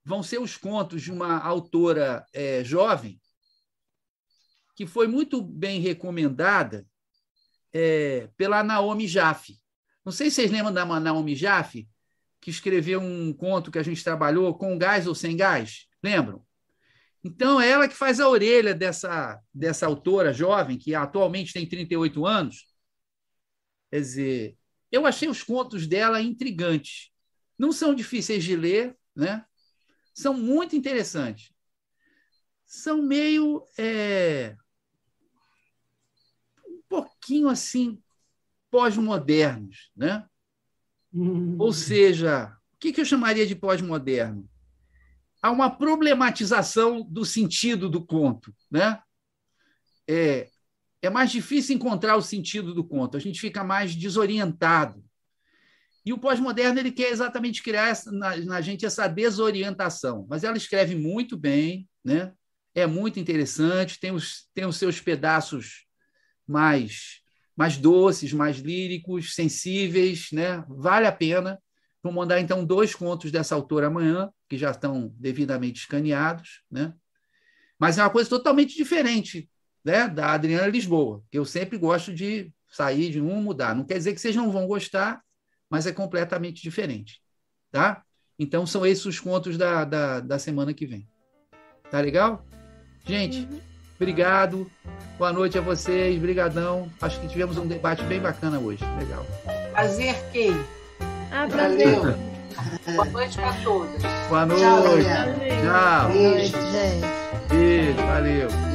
vão ser os contos de uma autora jovem que foi muito bem recomendada pela Naomi Jaffe. Não sei se vocês lembram da Naomi Jaffe, que escreveu um conto que a gente trabalhou, Com Gás ou Sem Gás. Lembram? Então, é ela que faz a orelha dessa autora jovem, que atualmente tem 38 anos. Quer dizer, eu achei os contos dela intrigantes. Não são difíceis de ler, né? São muito interessantes. São meio... um pouquinho assim, pós-modernos, né? Ou seja, o que eu chamaria de pós-moderno? Há uma problematização do sentido do conto, né? É mais difícil encontrar o sentido do conto, a gente fica mais desorientado. E o pós-moderno ele quer exatamente criar na gente essa desorientação, mas ela escreve muito bem, né? É muito interessante, tem os seus pedaços mais doces, mais líricos, sensíveis, né? Vale a pena. Vou mandar, então, 2 contos dessa autora amanhã, que já estão devidamente escaneados, né? Mas é uma coisa totalmente diferente, né, da Adriana Lisboa, que eu sempre gosto de sair de um mudar. Não quer dizer que vocês não vão gostar, mas é completamente diferente. Tá? Então, são esses os contos da semana que vem. Tá legal? Gente, obrigado. Boa noite a vocês. Brigadão. Acho que tivemos um debate bem bacana hoje. Legal. Prazer, Kay. Valeu. Boa noite para todos. Boa noite. Tchau. Tchau. Beijo. Beijo. Valeu.